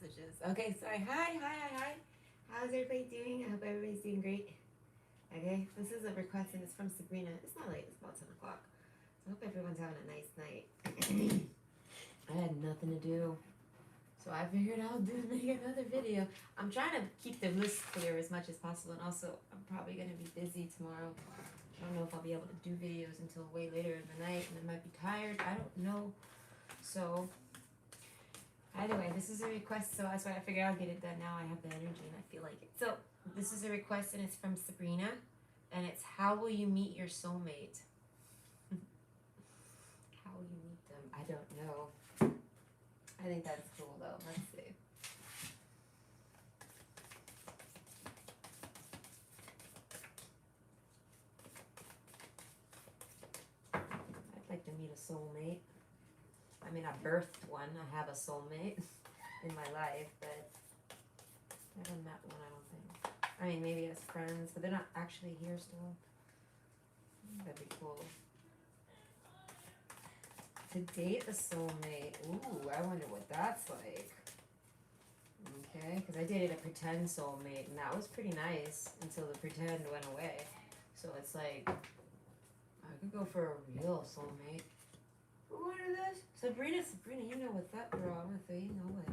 messages. Okay, sorry. Hi. How's everybody doing? I hope everybody's doing great. Okay, this is a request and it's from Sabrina. It's not late, it's about 10 o'clock. So I hope everyone's having a nice night. I had nothing to do. So I figured I'll make another video. I'm trying to keep the list clear as much as possible, and also I'm probably going to be busy tomorrow. I don't know if I'll be able to do videos until way later in the night, and I might be tired. I don't know. So anyway, this is a request, so that's why I figured I'll get it done now. I have the energy and I feel like it. So this is a request and it's from Sabrina, and it's how will you meet your soulmate? How will you meet them? I don't know. I think that's cool though. Let's see. I'd like to meet a soulmate. I mean, I birthed one. I have a soulmate in my life, but I haven't met one, I don't think. I mean, maybe as friends, but they're not actually here still. That'd be cool. To date a soulmate. Ooh, I wonder what that's like. Okay, because I dated a pretend soulmate, and that was pretty nice until the pretend went away. So it's like, I could go for a real soulmate. Who ordered this? Sabrina, you know what's up, girl. I'm gonna throw you know it.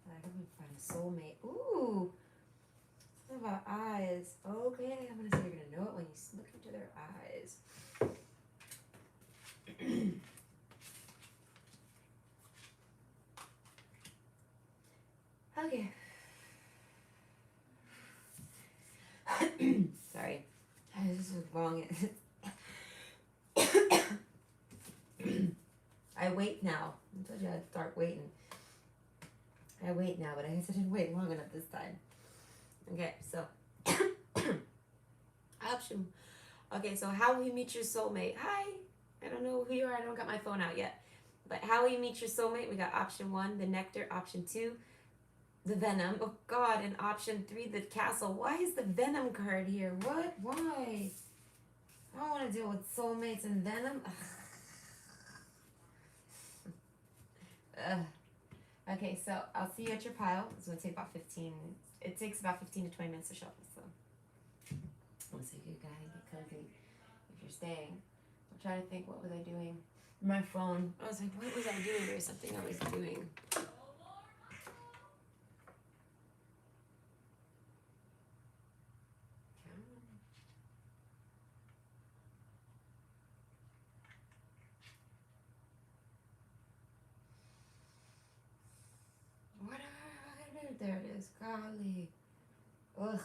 Like, I'm gonna find a soulmate. Ooh, something about eyes. Okay, I'm gonna say you're gonna know it when you look into their eyes. Okay. Sorry. This is wrong. I wait now. I told you I'd start waiting. I wait now, but I guess I didn't wait long enough this time. Okay, so option. Okay, so how will you meet your soulmate? Hi. I don't know who you are. I don't got my phone out yet. But how will you meet your soulmate? We got option 1, the nectar. Option 2, the venom. Oh God. And option 3, the castle. Why is the venom card here? What? Why? I don't want to deal with soulmates and venom. Ugh. Okay, so I'll see you at your pile. It's going to take about 15. It takes about 15 to 20 minutes to shuffle. So I'll say goodbye, get cozy if you're staying. I'm trying to think, what was I doing? My phone. I was like, what was I doing? There was something I was doing. What am I gonna do? There it is. Golly. Ugh.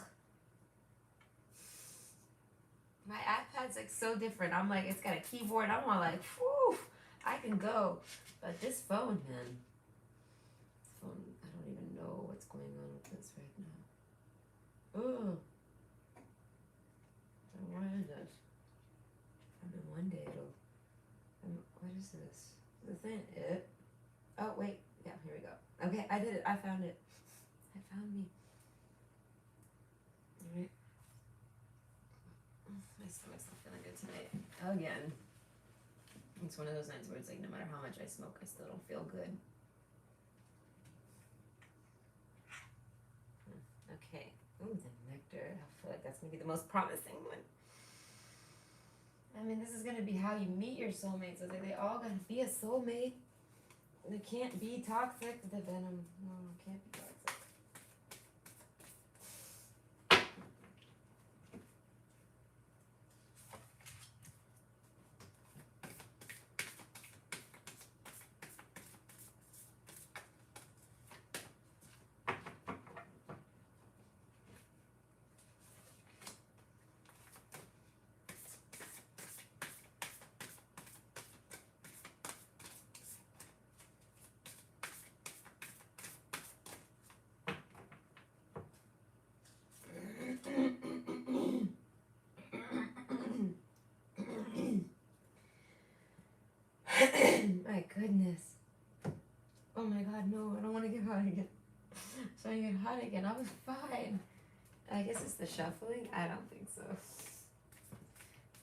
My iPad's like so different. I'm like, it's got a keyboard. I'm all like, whew, I can go. But this phone, man. This phone, I don't even know what's going on with this right now. Ugh. What is this? I mean, one day it'll. What is this? Is this it? Oh, wait. Yeah, here we go. Okay, I did it. I found it. I found me. Alright. My stomach's not feeling good tonight. Again. It's one of those nights where it's like no matter how much I smoke, I still don't feel good. Okay. Ooh, the nectar. I feel like that's going to be the most promising one. I mean, this is going to be how you meet your soulmates. So they all got to be a soulmate. They can't be toxic. The venom. No, it can't be toxic. My goodness. Oh my God, no, I don't want to get hot again. So I get hot again. I was fine. I guess it's the shuffling. I don't think so.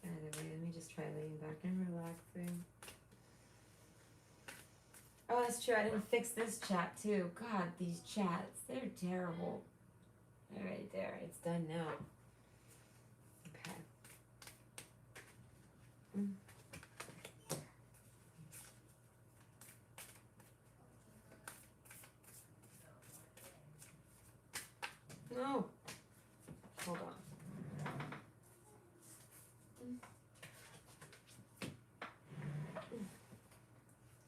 Anyway, let me just try laying back and relaxing. Oh, that's true. I didn't fix this chat too. God, these chats, they're terrible. All right, there. It's done now. Okay. No. Hold on.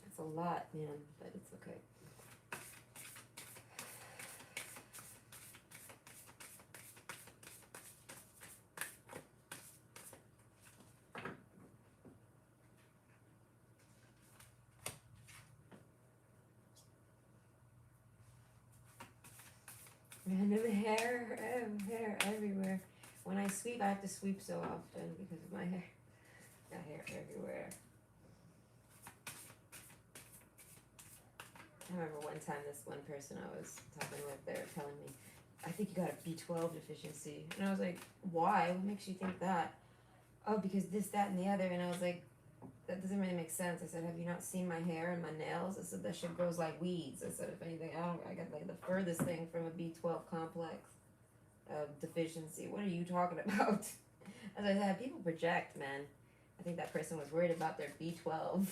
That's a lot, man, but it's okay. Random hair everywhere. When I sweep, I have to sweep so often because of my hair. Got hair everywhere. I remember one time this one person I was talking with, they were telling me, I think you got a B12 deficiency. And I was like, why? What makes you think that? Oh, because this, that, and the other. And I was like, that doesn't really make sense. I said, have you not seen my hair and my nails? I said, that shit grows like weeds. I said, if anything, I got like the furthest thing from a B12 complex deficiency. What are you talking about? As I said, people project, man. I think that person was worried about their B12.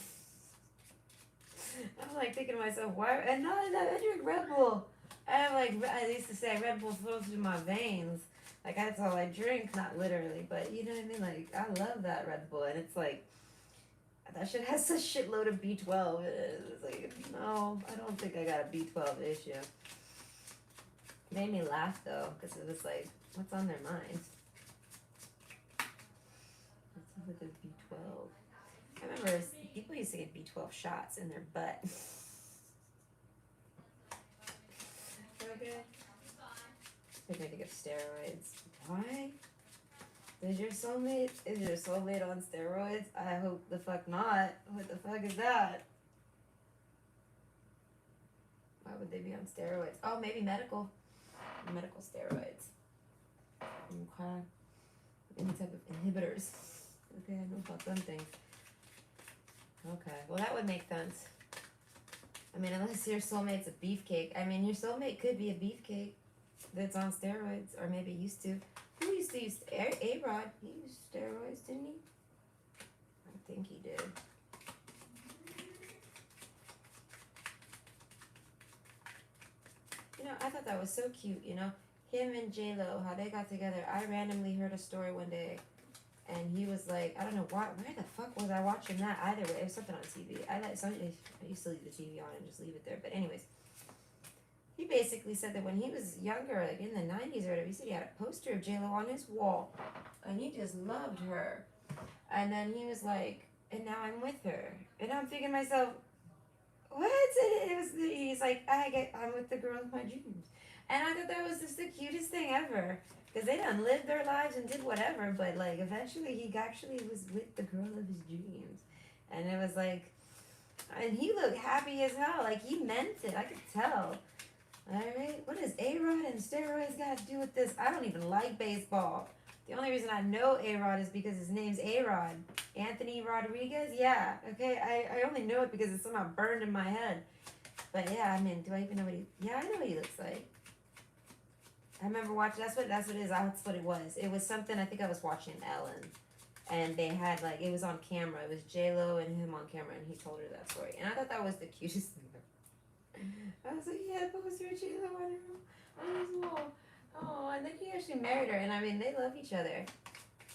I'm like thinking to myself, why? And no, I drink Red Bull. I used to say Red Bull flows through my veins. Like that's all I drink, not literally, but you know what I mean? Like I love that Red Bull, and it's like that shit has a shitload of B12. It's like, no, I don't think I got a B12 issue. It made me laugh though, because it was like, what's on their mind? What's up with this B12? I remember people used to get B12 shots in their butt. Okay. They're going to get steroids. Why? Is your soulmate on steroids? I hope the fuck not. What the fuck is that? Why would they be on steroids? Oh, maybe medical steroids. Okay. Any type of inhibitors. Okay, I know about them things. Okay, well that would make sense. I mean, unless your soulmate's a beefcake. I mean, your soulmate could be a beefcake that's on steroids, or maybe used to. Who used to use A-Rod? He used steroids, didn't he? I think he did. You know, I thought that was so cute, you know? Him and J-Lo, how they got together. I randomly heard a story one day, and he was like, I don't know why, where the fuck was I watching that? Either way, it was something on TV. I used to leave the TV on and just leave it there. But anyways, he basically said that when he was younger, like in the 90s or whatever, he said he had a poster of J-Lo on his wall, and he just loved her. And then he was like, and now I'm with her. And I'm thinking to myself, what? He's like, I'm with the girl of my dreams. And I thought that was just the cutest thing ever. Because they done lived their lives and did whatever, but like eventually he actually was with the girl of his dreams. And it was like, and he looked happy as hell. Like he meant it. I could tell. Alright? What does A-Rod and steroids got to do with this? I don't even like baseball. The only reason I know A-Rod is because his name's A-Rod. Anthony Rodriguez? Yeah. Okay? I only know it because it's somehow burned in my head. But yeah, I mean, do I even know what he... Yeah, I know what he looks like. I remember watching... That's what it is. That's what it was. It was something... I think I was watching Ellen. And they had, like... It was on camera. It was J-Lo and him on camera. And he told her that story. And I thought that was the cutest thing ever. I was like, yeah, but was there J-Lo on his wall? Oh, and then he actually married her. And I mean, they love each other.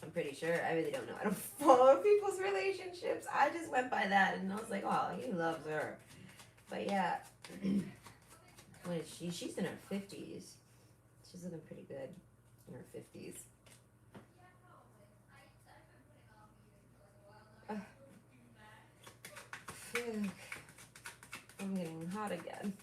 I'm pretty sure. I really don't know. I don't follow people's relationships. I just went by that. And I was like, oh, he loves her. But yeah. What is she? She's in her 50s. She's looking pretty good in her 50s. I'm getting hot again.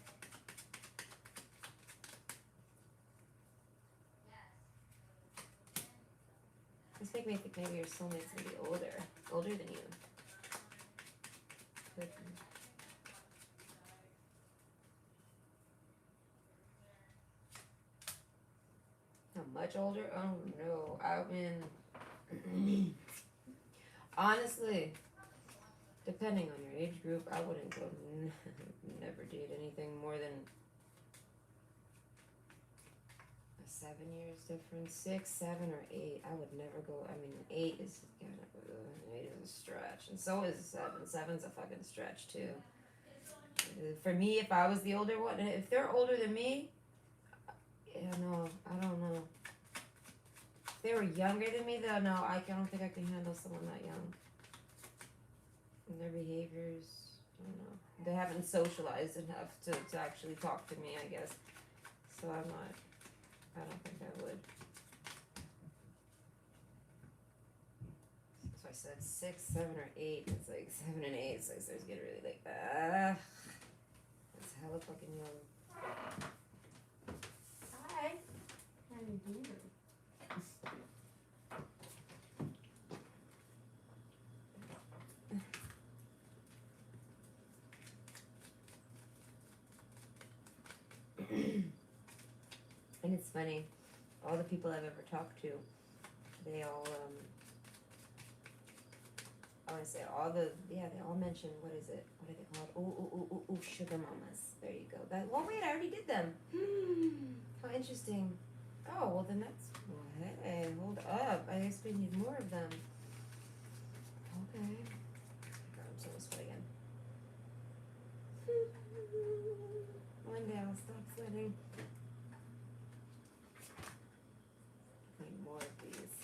This make me think maybe your soulmate's gonna be older than you. Could be. How much older? Oh no, I mean, honestly, Depending on your age group, I wouldn't go, never date anything more than 7 years difference. 6, 7, or 8. I would never go. I mean, 8 is kind of 8 is a stretch, and so is 7. 7's a fucking stretch too. For me, if I was the older one, if they're older than me, I don't know. If they were younger than me, though, no, I don't think I can handle someone that young. And their behaviors, I don't know. They haven't socialized enough to actually talk to me, I guess. So I don't think I would. So I said 6, 7, or 8. It's like 7 and 8. So it starts getting really like, that's hella fucking young. Hi. How you doing? And it's funny, all the people I've ever talked to, they all, I want to say they all mention, what is it? What are they called? Oh, sugar mamas. There you go. Oh wait, I already did them. How interesting. Oh, well then that's, hey, hold up. I guess we need more of them. Okay. God, I'm so sweat again. One day I'll stop sweating. More of these.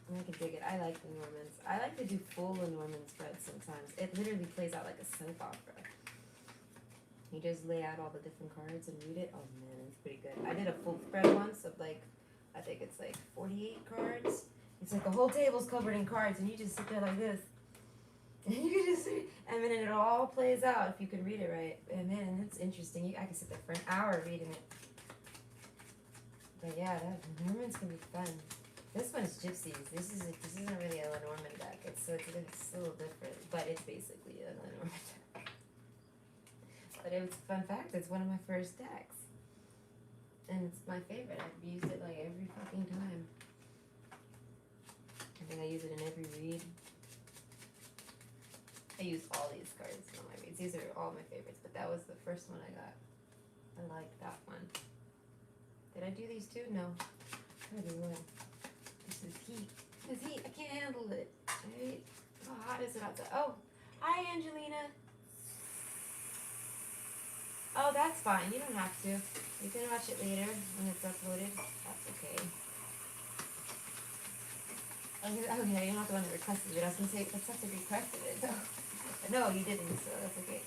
I can dig it. I like the Normans. I like to do full Norman spreads sometimes. It literally plays out like a soap opera. You just lay out all the different cards and read it. Oh man, it's pretty good. I did a full spread once of like, I think it's like 48 cards. It's like the whole table's covered in cards and you just sit there like this. And you just read, and then it all plays out if you can read it right. And man, it's interesting. I can sit there for an hour reading it. But yeah, Normans can be fun. This one's gypsies. This isn't really a Lenormand deck. It's a little different, but it's basically a Lenormand deck. But it was a fun fact. It's one of my first decks, and it's my favorite. I've used it like every fucking time. I think I use it in every read. I use all these cards in all my reads. These are all my favorites, but that was the first one I got. I like that one. Did I do these too? No. I do one. This is heat. This heat. I can't handle it. Right? How hot is it outside? Oh, hi, Angelina. Oh, that's fine. You don't have to. You can watch it later when it's uploaded. That's okay. Okay, you're not the one that requested it. I was going to say, that's such a requested it. No, you didn't, so that's okay.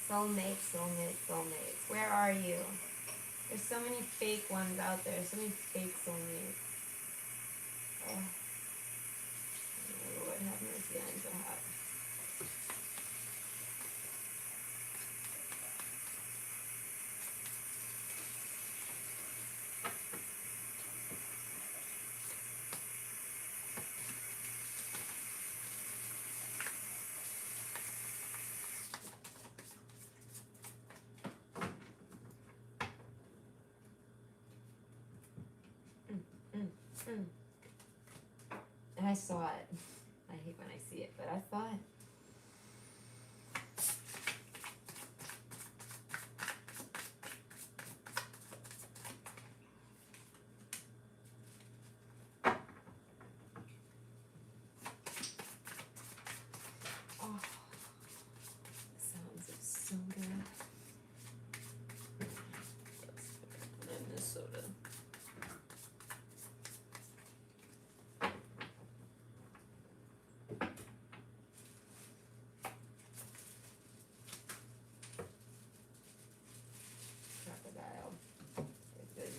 Soulmates. Where are you? There's so many fake ones out there. So many fake soulmates. Oh. Lord have mercy, I'm so hot. And I saw it. I hate when I see it, but I saw it. Oh, the sounds of soda. Let's put in this soda.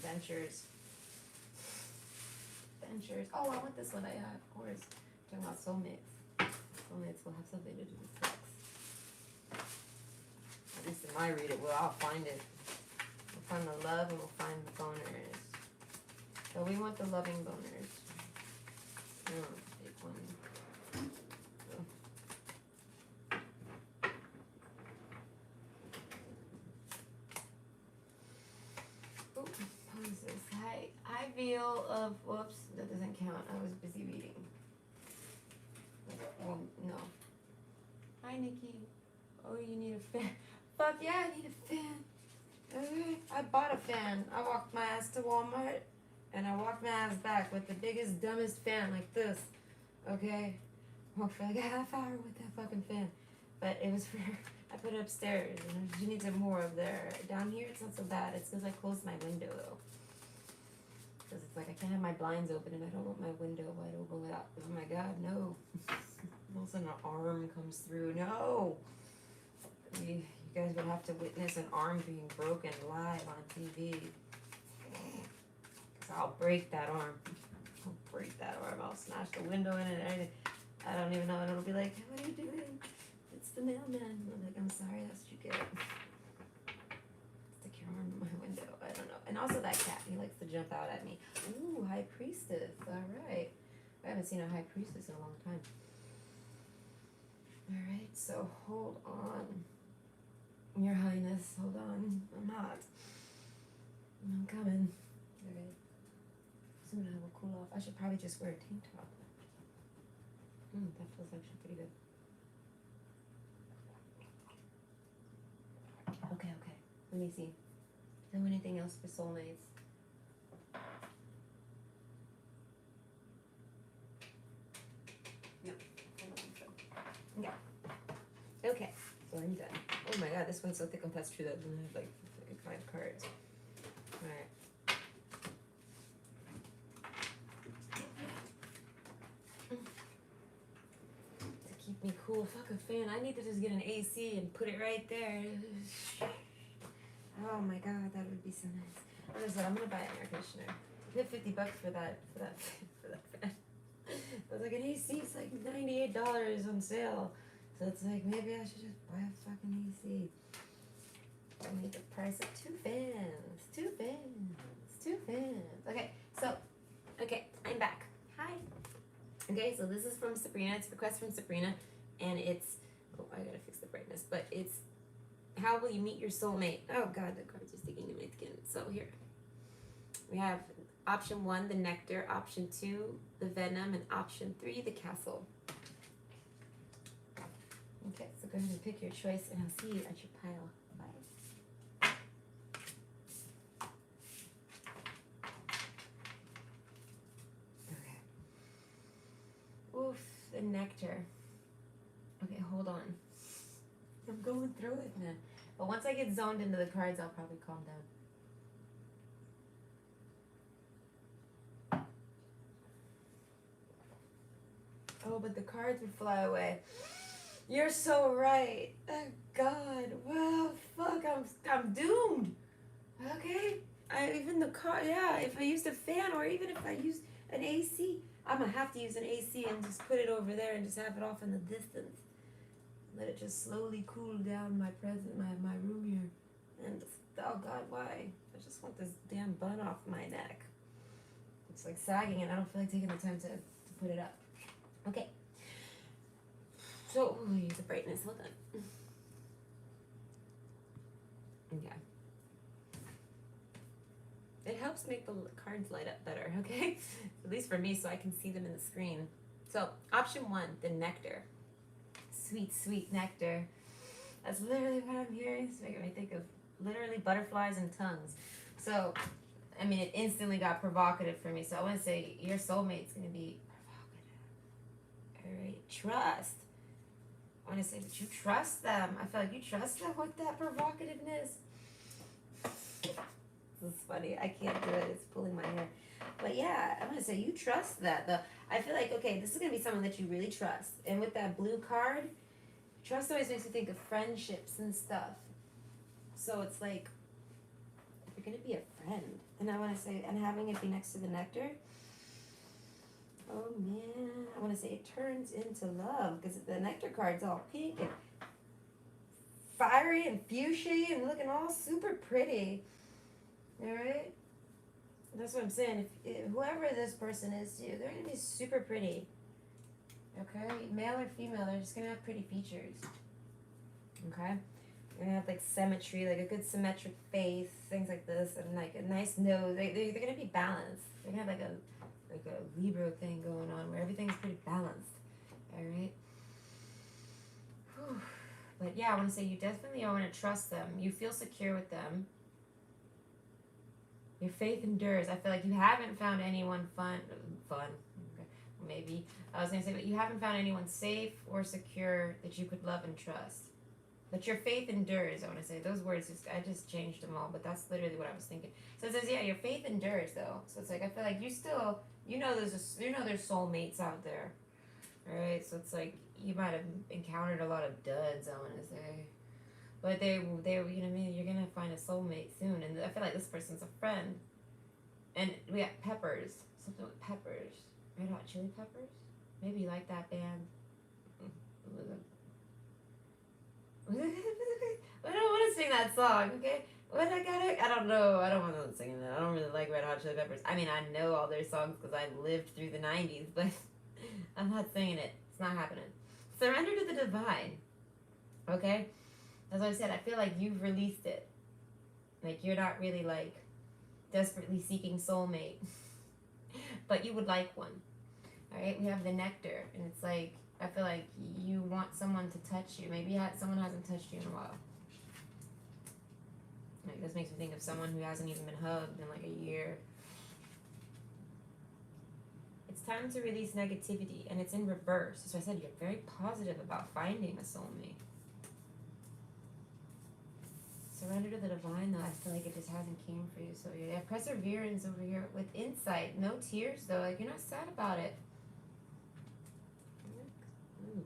Ventures. Oh, I want this one. Yeah, of course. Talking about soulmates. Soulmates will have something to do with sex. At least in my read it will. I'll find it. We'll find the love and we'll find the boners. So we want the loving boners. Take one. high veil of, whoops, that doesn't count. I was busy reading. Well, no. Hi, Nikki. Oh, you need a fan. Fuck yeah, I need a fan. Okay, I bought a fan. I walked my ass to Walmart, and I walked my ass back with the biggest, dumbest fan like this. Okay? Walked for like a half hour with that fucking fan. But it was for, I put it upstairs, and she needs it more up there. Down here, it's not so bad. It's because I closed my window, though. Because it's like I can't have my blinds open, and I don't want my window wide open without, oh my god, no. All of a sudden an arm comes through. No! You guys would have to witness an arm being broken live on TV. Because I'll break that arm. I'll break that arm. I'll smash the window in it and everything. I don't even know. And it'll be like, what are you doing? It's the mailman. I'm like, I'm sorry, that's what you get. Stick your arm in my window. I don't know. And also that cat. He likes to jump out at me. Ooh, High Priestess. Alright. I haven't seen a High Priestess in a long time. Alright, so hold on. Your Highness, hold on. I'm hot. I'm coming. Okay. Soon I will cool off. I should probably just wear a tank top. That feels actually pretty good. Okay. Let me see. Do anything else for soulmates? No. Yeah. Okay. So I'm done. Oh my god, this one's so thick and that's true that doesn't have like 5 cards. Alright. To keep me cool, fuck a fan. I need to just get an AC and put it right there. Oh my god, that would be so nice. Honestly, I'm gonna buy an air conditioner. I paid $50 for that fan. I was like, an AC is like $98 on sale. So it's like, maybe I should just buy a fucking AC. I need the price of 2 fans. 2 fans. 2 fans. Okay, I'm back. Hi. Okay, so this is from Sabrina. It's a request from Sabrina. And it's, oh, I gotta fix the brightness. But it's, how will you meet your soulmate? Oh god, the cards are sticking to my skin. So here. We have option 1, the nectar. Option 2, the venom. And option 3, the castle. Okay, so go ahead and pick your choice, and I'll see you at your pile. Bye. Okay. Oof, the nectar. Okay, hold on. I'm going through it now. But once I get zoned into the cards, I'll probably calm down. Oh, but the cards would fly away. You're so right. Oh god. Well, fuck. I'm doomed. Okay. Even the car. Yeah. If I used a fan, or even if I used an AC, I'm gonna have to use an AC and just put it over there and just have it off in the distance. Let it just slowly cool down my room here. And just, oh god, why? I just want this damn bun off my neck. It's like sagging, and I don't feel like taking the time to put it up. Okay. So, use the brightness. Hold on. Okay. It helps make the cards light up better, okay? At least for me, so I can see them in the screen. So, option 1, the nectar. Sweet, sweet nectar. That's literally what I'm hearing. It's making me think of literally butterflies and tongues. So, I mean, it instantly got provocative for me. So I want to say your soulmate's going to be provocative. Alright, trust. I want to say that you trust them. I feel like you trust them with that provocativeness. This is funny. I can't do it. It's pulling my hair. But yeah, I'm going to say you trust that. I feel like, okay, this is going to be someone that you really trust. And with that blue card, trust always makes me think of friendships and stuff. So it's like, you're going to be a friend. And I want to say, and having it be next to the nectar, oh man, I want to say it turns into love. Because the nectar card's all pink and fiery and fuchsia and looking all super pretty. Alright? That's what I'm saying. If whoever this person is to you, they're going to be super pretty. Okay? Male or female, they're just going to have pretty features. Okay? You're gonna have like symmetry, like a good symmetric face, things like this, and like a nice nose. They're gonna be balanced. They're gonna have like a Libra thing going on where everything's pretty balanced. All right. Whew. But yeah, I want to say you definitely want to trust them. You feel secure with them. Your faith endures. I feel like you haven't found anyone fun. Okay. Maybe I was gonna say, but you haven't found anyone safe or secure that you could love and trust. But your faith endures. I want to say those words. I just changed them all, but that's literally what I was thinking. So it says, yeah, your faith endures though. So it's like I feel like you still, there's soulmates out there, all right? So it's like you might have encountered a lot of duds. I want to say, but they, you know what I mean. You're gonna find a soulmate soon, and I feel like this person's a friend. And we got peppers. Something with peppers. Red Hot Chili Peppers. Maybe you like that band. I don't want to sing that song, okay? I don't know. I don't want to sing that. I don't really like Red Hot Chili Peppers. I mean, I know all their songs because I lived through the 90s, but I'm not singing it. It's not happening. Surrender to the divine, okay? As I said, I feel like you've released it. Like, you're not really, like, desperately seeking soulmate, but you would like one, all right? We have the nectar, and it's like, I feel like you want someone to touch you. Maybe someone hasn't touched you in a while. Like, this makes me think of someone who hasn't even been hugged in like a year. It's time to release negativity, and it's in reverse. So I said you're very positive about finding a soulmate. Surrender to the divine, though. I feel like it just hasn't came for you. So yeah, perseverance over here with insight. No tears, though. Like, you're not sad about it.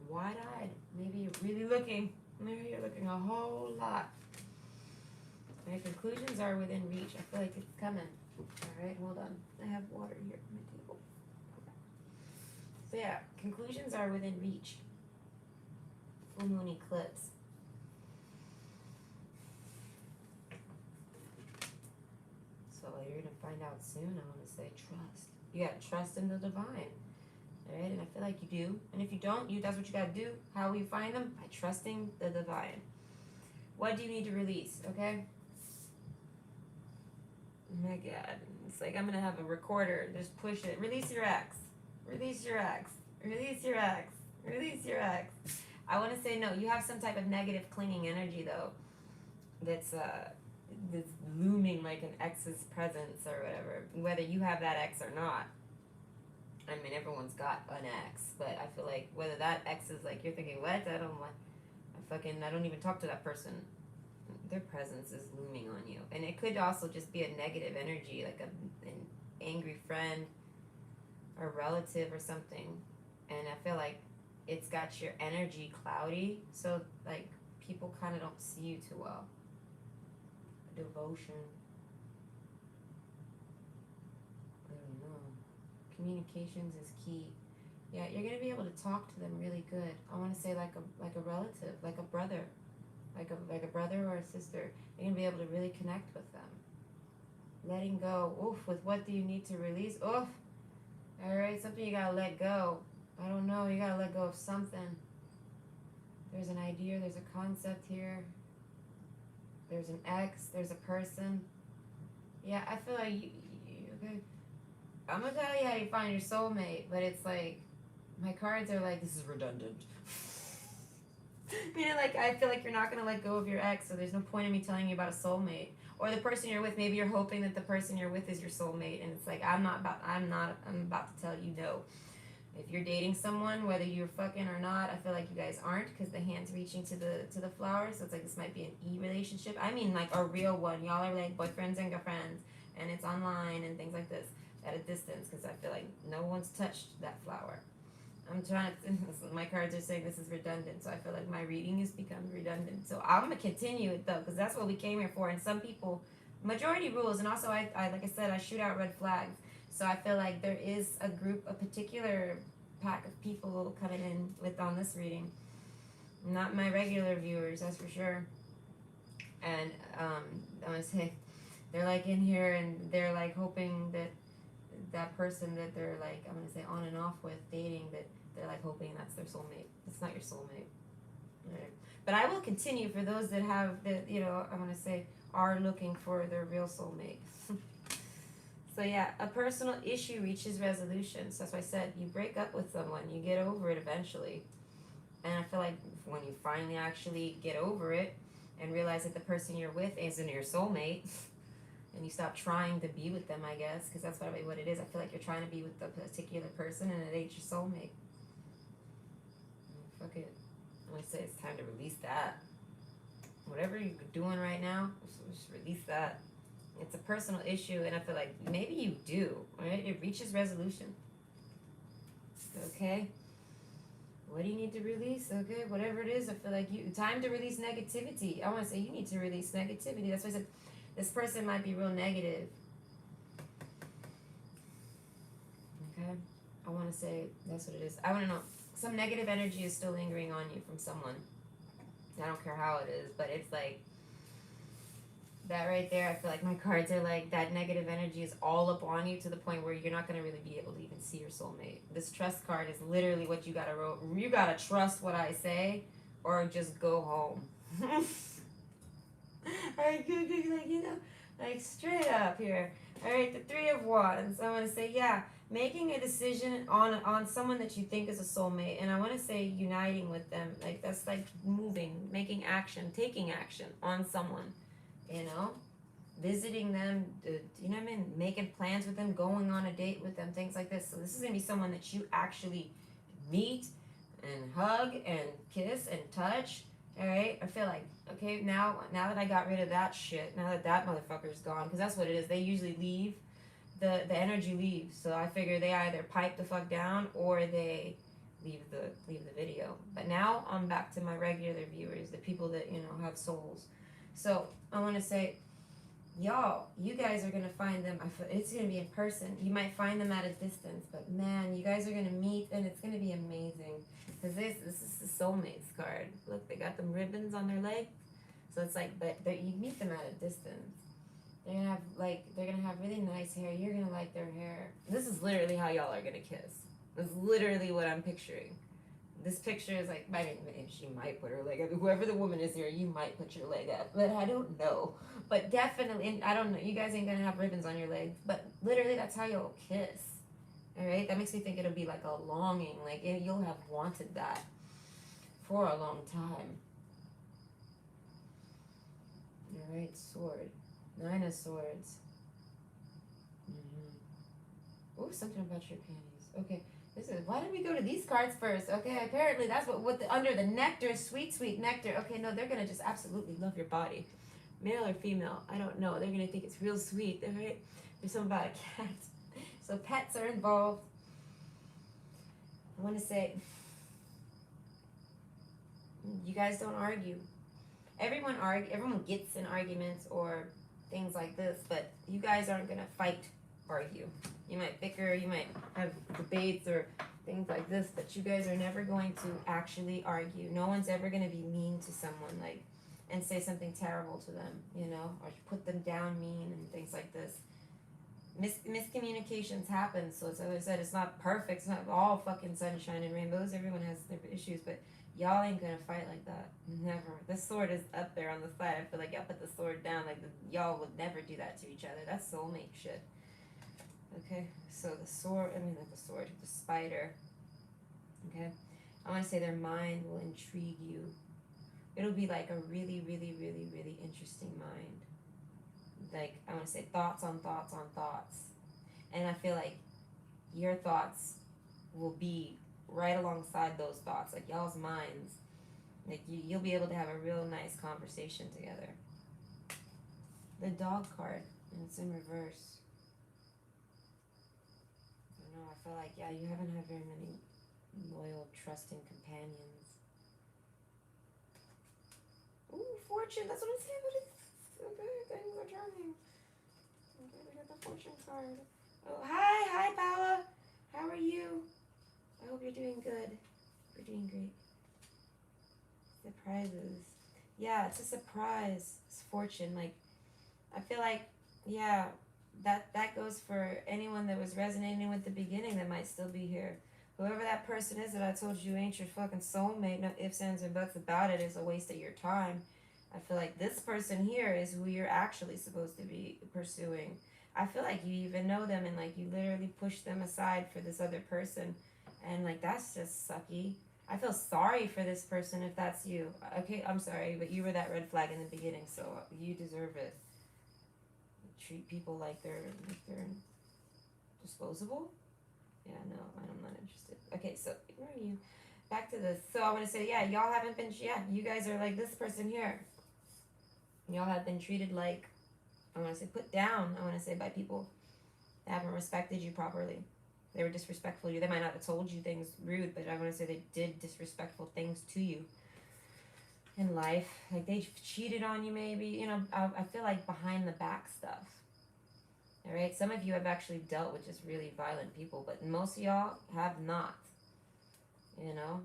Wide-eyed. Maybe you're really looking. Maybe you're looking a whole lot. My conclusions are within reach. I feel like it's coming. All right, hold on. I have water here at my table. So yeah, conclusions are within reach. Full moon eclipse. So you're gonna find out soon. I want to say trust. You gotta trust in the divine. All right, and I feel like you do. And if you don't, that's what you gotta do. How will you find them? By trusting the divine. What do you need to release? Okay. Oh my God, it's like I'm gonna have a recorder. Just push it. Release your ex. Release your ex. Release your ex. Release your ex. I want to say no. You have some type of negative clinging energy though. That's looming like an ex's presence or whatever. Whether you have that ex or not. I mean, everyone's got an ex, but I feel like whether that ex is like you're thinking, what? I don't even talk to that person. Their presence is looming on you, and it could also just be a negative energy, like an angry friend or relative or something. And I feel like it's got your energy cloudy, so like people kind of don't see you too well. Devotion. I don't know. Communications is key. Yeah, you're gonna be able to talk to them really good. I want to say like a relative, like a brother. Like a brother or a sister, you're gonna be able to really connect with them. Letting go. Oof. With what do you need to release? Oof. All right. Something you gotta let go. I don't know. You gotta let go of something. There's an idea. There's a concept here. There's an ex. There's a person. Yeah. I feel like you okay. I'm gonna tell you how you find your soulmate, but it's like my cards are like this is redundant. Meaning, like, I feel like you're not going to let go of your ex, so there's no point in me telling you about a soulmate. Or the person you're with, maybe you're hoping that the person you're with is your soulmate, and it's like, I'm about to tell you no. If you're dating someone, whether you're fucking or not, I feel like you guys aren't, because the hand's reaching to the flower, so it's like this might be an E-relationship. I mean, like, a real one. Y'all are, like, boyfriends and girlfriends, and it's online and things like this at a distance, because I feel like no one's touched that flower. I'm trying to, my cards are saying this is redundant, so I feel like my reading has become redundant. So I'm going to continue it, though, because that's what we came here for. And some people, majority rules, and also, I like I said, I shoot out red flags. So I feel like there is a particular pack of people coming in on this reading. Not my regular viewers, that's for sure. And I want to say, they're, like, in here, and they're, like, hoping that person that they're, like, I'm going to say on and off with, dating, that they're like hoping that's their soulmate. It's not your soulmate. Right? But I will continue for those that have the, you know, I want to say are looking for their real soulmate. So yeah, a personal issue reaches resolution. So that's why I said you break up with someone, you get over it eventually. And I feel like when you finally actually get over it and realize that the person you're with isn't your soulmate, and you stop trying to be with them, I guess, because that's probably what it is. I feel like you're trying to be with a particular person and it ain't your soulmate. Fuck it. I'm gonna say it's time to release that. Whatever you're doing right now, just release that. It's a personal issue, and I feel like maybe you do, right? It reaches resolution. Okay? What do you need to release? Okay, whatever it is, I feel like time to release negativity. I want to say you need to release negativity. That's why I said this person might be real negative. Okay? I want to say that's what it is. I want to know. Some negative energy is still lingering on you from someone. I don't care how it is, but it's like that right there. I feel like my cards are like that negative energy is all up on you to the point where you're not going to really be able to even see your soulmate. This trust card is literally what you got to wrote. You got to trust what I say or just go home. Alright, good, like, you know, like straight up here. Alright, the Three of Wands. I want to say, yeah, making a decision on someone that you think is a soulmate, and I want to say uniting with them. Like, that's like moving, making action, taking action on someone, you know, visiting them, you know what I mean, making plans with them, going on a date with them, things like this. So this is going to be someone that you actually meet and hug and kiss and touch. All right, I feel like, okay, now that I got rid of that shit, now that motherfucker's gone, because that's what it is. They usually leave, the energy leaves. So I figure they either pipe the fuck down or they leave the video. But now I'm back to my regular viewers, the people that, you know, have souls. So I want to say, y'all, you guys are gonna find them. It's gonna be in person. You might find them at a distance, but man, you guys are gonna meet, and it's gonna be amazing. Because this is the soulmates card. Look, they got them ribbons on their leg, so it's like, but you meet them at a distance. They're gonna have really nice hair. You're gonna like their hair. This is literally how y'all are gonna kiss. This is literally what I'm picturing. This picture is like, I mean, she might put her leg up. Whoever the woman is here, you might put your leg up, but I don't know. But definitely, and I don't know. You guys ain't gonna have ribbons on your legs, but literally, that's how you'll kiss. All right, that makes me think it'll be like a longing, like you'll have wanted that for a long time. All right, sword, 9 of Swords. Oh, something about your panties. Okay. This is, why did we go to these cards first? Okay, apparently that's under the nectar, sweet, sweet nectar. Okay, no, they're gonna just absolutely love your body. Male or female, I don't know. They're gonna think it's real sweet, all right? There's something about a cat. So pets are involved. I wanna say, you guys don't argue. Everyone gets in arguments or things like this, but you guys aren't gonna fight, argue. You might bicker, you might have debates or things like this, but you guys are never going to actually argue. No one's ever going to be mean to someone, like, and say something terrible to them, you know, or put them down mean and things like this. Miscommunications happen, so as I said, it's not perfect. It's not all fucking sunshine and rainbows. Everyone has their issues, but y'all ain't gonna fight like that. Never. The sword is up there on the side. I feel like y'all put the sword down. Like y'all would never do that to each other. That's soulmate shit. Okay, so the sword, not the sword, the spider. Okay, I want to say their mind will intrigue you. It'll be like a really, really, really, really interesting mind. Like, I want to say thoughts on thoughts on thoughts. And I feel like your thoughts will be right alongside those thoughts, like y'all's minds. Like, you'll be able to have a real nice conversation together. The dog card, and it's in reverse. I feel like, yeah, you haven't had very many loyal, trusting companions. Ooh, fortune, that's what I'm saying, but it's okay, things are turning. Okay, we got the fortune card. Oh, hi, Paula. How are you? I hope you're doing good. You're doing great. Surprises. Yeah, it's a surprise. It's fortune. Like, I feel like, yeah, that goes for anyone that was resonating with the beginning that might still be here. Whoever that person is that I told you ain't your fucking soulmate, no ifs, ands, or buts about it, is a waste of your time. I feel like this person here is who you're actually supposed to be pursuing. I feel like you even know them and like you literally push them aside for this other person. And like that's just sucky. I feel sorry for this person if that's you. Okay, I'm sorry, but you were that red flag in the beginning, so you deserve it. Treat people like they're disposable. Yeah, no, I'm not interested. Okay, so where are you? Back to this. So I want to say, yeah, y'all haven't been. Yeah, you guys are like this person here. Y'all have been treated like, I want to say, put down. I want to say by people that haven't respected you properly. They were disrespectful to you. They might not have told you things rude, but I want to say they did disrespectful things to you in life. Like they cheated on you, maybe. You know, I feel like behind the back stuff. All right, some of you have actually dealt with just really violent people, but most of y'all have not. You know,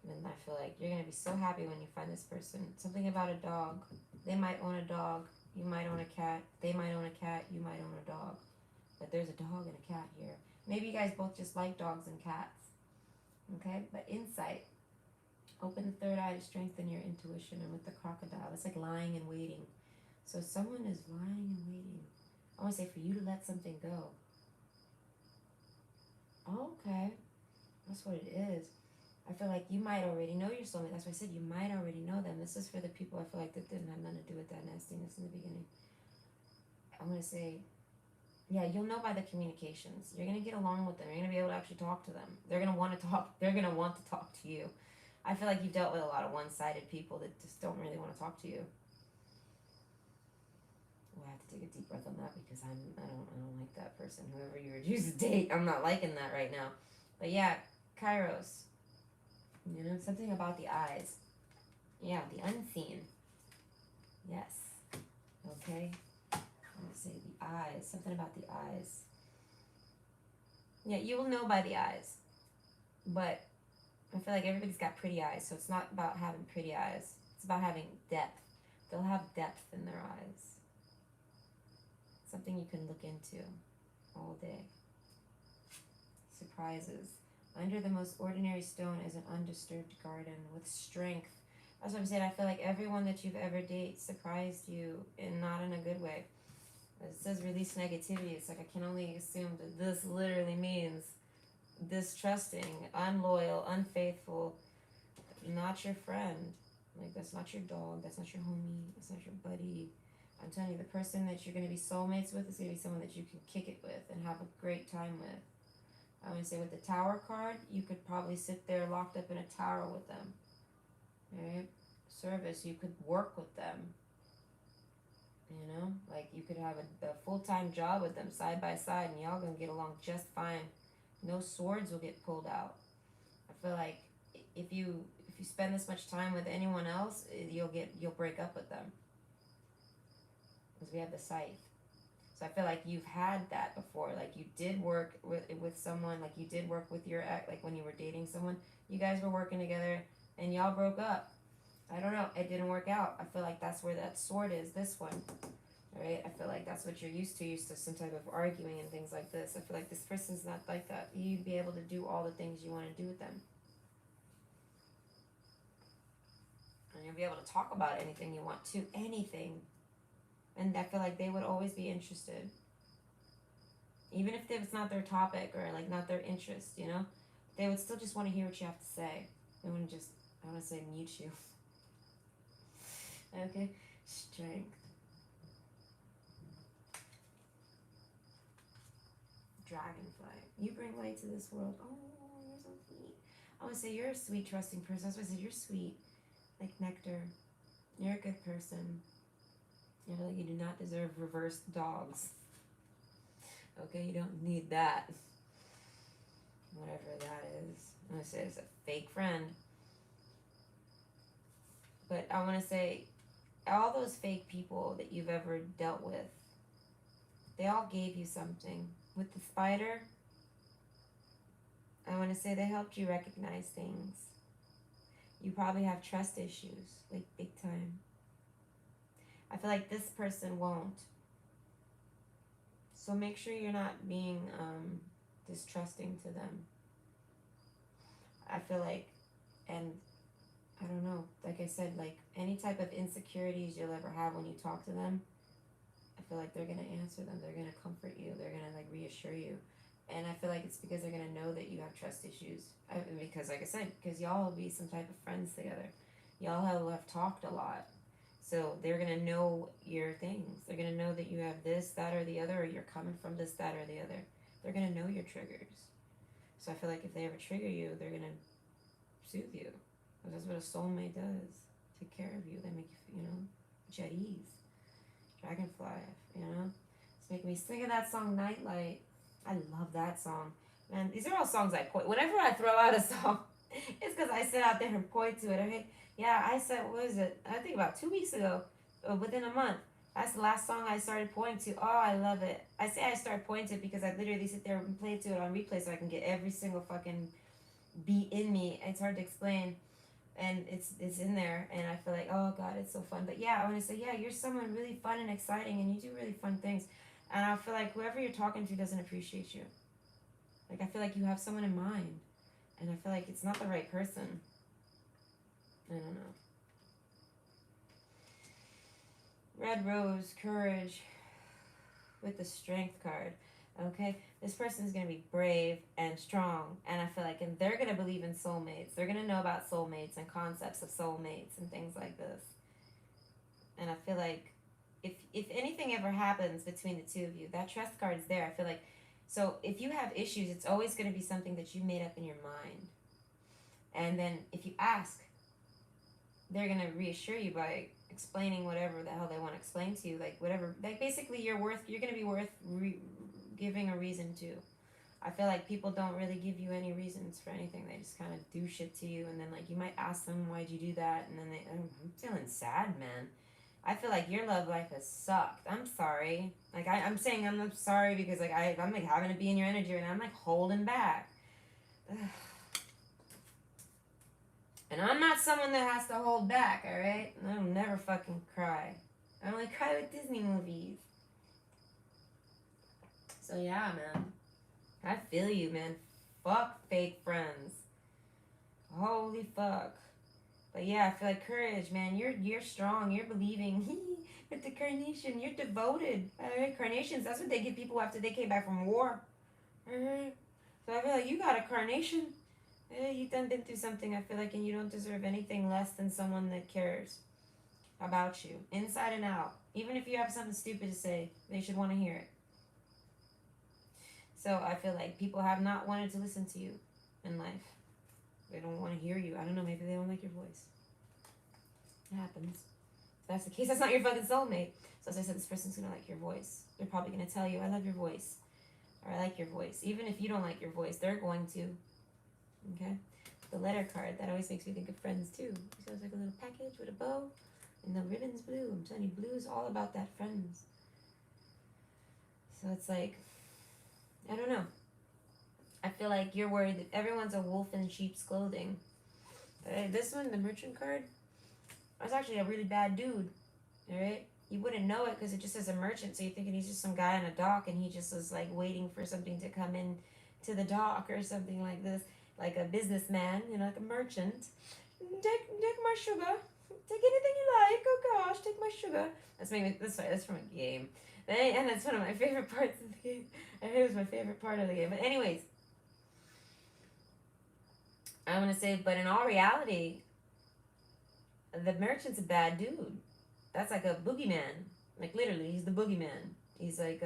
and I feel like you're gonna be so happy when you find this person. Something about a dog. They might own a dog. You might own a cat. They might own a cat. You might own a dog. But there's a dog and a cat here. Maybe you guys both just like dogs and cats. Okay, but insight. Open the third eye to strengthen your intuition. And with the crocodile, it's like lying and waiting. So someone is lying and waiting. I want to say for you to let something go. Okay, that's what it is. I feel like you might already know your soulmate. That's why I said you might already know them. This is for the people I feel like that didn't have nothing to do with that nastiness in the beginning. I'm going to say, yeah, you'll know by the communications. You're going to get along with them. You're going to be able to actually talk to them. They're going to want to talk. They're going to want to talk to you. I feel like you've dealt with a lot of one-sided people that just don't really want to talk to you. Well, I have to take a deep breath on that because I don't like that person. Whoever you were used to date, I'm not liking that right now. But yeah, Kairos. You know, something about the eyes. Yeah, the unseen. Yes. Okay. I'm gonna say the eyes. Something about the eyes. Yeah, you will know by the eyes. But I feel like everybody's got pretty eyes, so it's not about having pretty eyes. It's about having depth. They'll have depth in their eyes. Something you can look into all day. Surprises. Under the most ordinary stone is an undisturbed garden with strength. That's what I'm saying. I feel like everyone that you've ever dated surprised you, and not in a good way. It says release negativity. It's like I can only assume that this literally means distrusting, unloyal, unfaithful, not your friend. Like that's not your dog. That's not your homie. That's not your buddy. I'm telling you, the person that you're going to be soulmates with is going to be someone that you can kick it with and have a great time with. I want to say with the Tower card, you could probably sit there locked up in a tower with them. Right? Service, you could work with them. You know? Like you could have a full-time job with them side by side and y'all going to get along just fine. No swords will get pulled out. I feel like if you spend this much time with anyone else, you'll break up with them. Because we have the scythe. So I feel like you've had that before. Like you did work with someone, like you did work with your ex, like when you were dating someone, you guys were working together and y'all broke up. I don't know, it didn't work out. I feel like that's where that sword is, this one. Alright, I feel like that's what you're used to some type of arguing and things like this. I feel like this person's not like that. You'd be able to do all the things you want to do with them. And you'll be able to talk about anything you want to, anything. And I feel like they would always be interested. Even if it's not their topic or like not their interest, you know? They would still just want to hear what you have to say. They wouldn't just, I want to say, mute you. Okay? Strength. Dragonfly. You bring light to this world. Oh, you're so sweet. I want to say you're a sweet, trusting person. That's why I said you're sweet. Like nectar. You're a good person. I feel like you do not deserve reversed dogs. Okay, you don't need that. Whatever that is. I'm going to say it's a fake friend. But I want to say, all those fake people that you've ever dealt with, they all gave you something. With the spider, I want to say they helped you recognize things. You probably have trust issues, like big time. I feel like this person won't. So make sure you're not being distrusting to them. I feel like, and I don't know, like I said, like any type of insecurities you'll ever have when you talk to them, I feel like they're going to answer them. They're going to comfort you. They're going to like reassure you. And I feel like it's because they're going to know that you have trust issues. Because like I said, because y'all will be some type of friends together. Y'all have talked a lot. So they're going to know your things. They're going to know that you have this, that, or the other, or you're coming from this, that, or the other. They're going to know your triggers. So I feel like if they ever trigger you, they're going to soothe you. Because that's what a soulmate does. Take care of you. They make you, put you at ease. Dragonfly, It's making me think of that song, Nightlight. I love that song. Man, these are all songs I point. Whenever I throw out a song, it's because I sit out there and point to it. Okay? Yeah, I said, what is it? I think about 2 weeks ago, within a month. That's the last song I started pointing to. Oh, I love it. I say I start pointing to it because I literally sit there and play to it on replay so I can get every single fucking beat in me. It's hard to explain. And it's in there, and I feel like, oh God, it's so fun. But yeah, I want to say, yeah, you're someone really fun and exciting, and you do really fun things. And I feel like whoever you're talking to doesn't appreciate you. Like, I feel like you have someone in mind, and I feel like it's not the right person. I don't know. Red Rose, Courage, with the Strength card. Okay, this person is going to be brave and strong, and I feel like, and they're going to believe in soulmates. They're going to know about soulmates and concepts of soulmates and things like this. And I feel like if anything ever happens between the two of you, that trust card is there. I feel like, so if you have issues, it's always going to be something that you made up in your mind. And then if you ask, they're going to reassure you by explaining whatever the hell they want to explain to you, like whatever, like basically you're going to be worth giving a reason to. I feel like people don't really give you any reasons for anything. They just kind of do shit to you, and then like you might ask them, why'd you do that? And then I'm feeling sad, man. I feel like your love life has sucked. I'm sorry. Like I'm saying I'm sorry because like I'm like having to be in your energy and I'm like holding back. Ugh. And I'm not someone that has to hold back, alright? I'll never fucking cry. I only cry with Disney movies. So yeah, man. I feel you, man. Fuck fake friends. Holy fuck. But yeah, I feel like Courage, man. You're strong. You're believing. With the Carnation, you're devoted. Alright, Carnations, that's what they give people after they came back from war. Alright. So I feel like you got a Carnation. You've done been through something, I feel like, and you don't deserve anything less than someone that cares about you, inside and out. Even if you have something stupid to say, they should want to hear it. So I feel like people have not wanted to listen to you in life. They don't want to hear you. I don't know, maybe they don't like your voice. It happens. If that's the case, that's not your fucking soulmate. So as I said, this person's going to like your voice. They're probably going to tell you, I love your voice. Or I like your voice. Even if you don't like your voice, they're going to. Okay? The letter card, that always makes me think of friends too. So it's like a little package with a bow. And the ribbon's blue. I'm telling you, blue is all about that friends. So it's like, I don't know. I feel like you're worried that everyone's a wolf in sheep's clothing. This one, the merchant card, that's actually a really bad dude. Alright? You wouldn't know it because it just says a merchant, so you're thinking he's just some guy on a dock and he just is like waiting for something to come in to the dock or something like this. Like a businessman, like a merchant. Take my sugar. Take anything you like. Oh gosh, take my sugar. That's from a game. And that's one of my favorite parts of the game. I think it was my favorite part of the game. But anyways, I'm going to say, but in all reality, the merchant's a bad dude. That's like a boogeyman. Like literally, he's the boogeyman. He's like,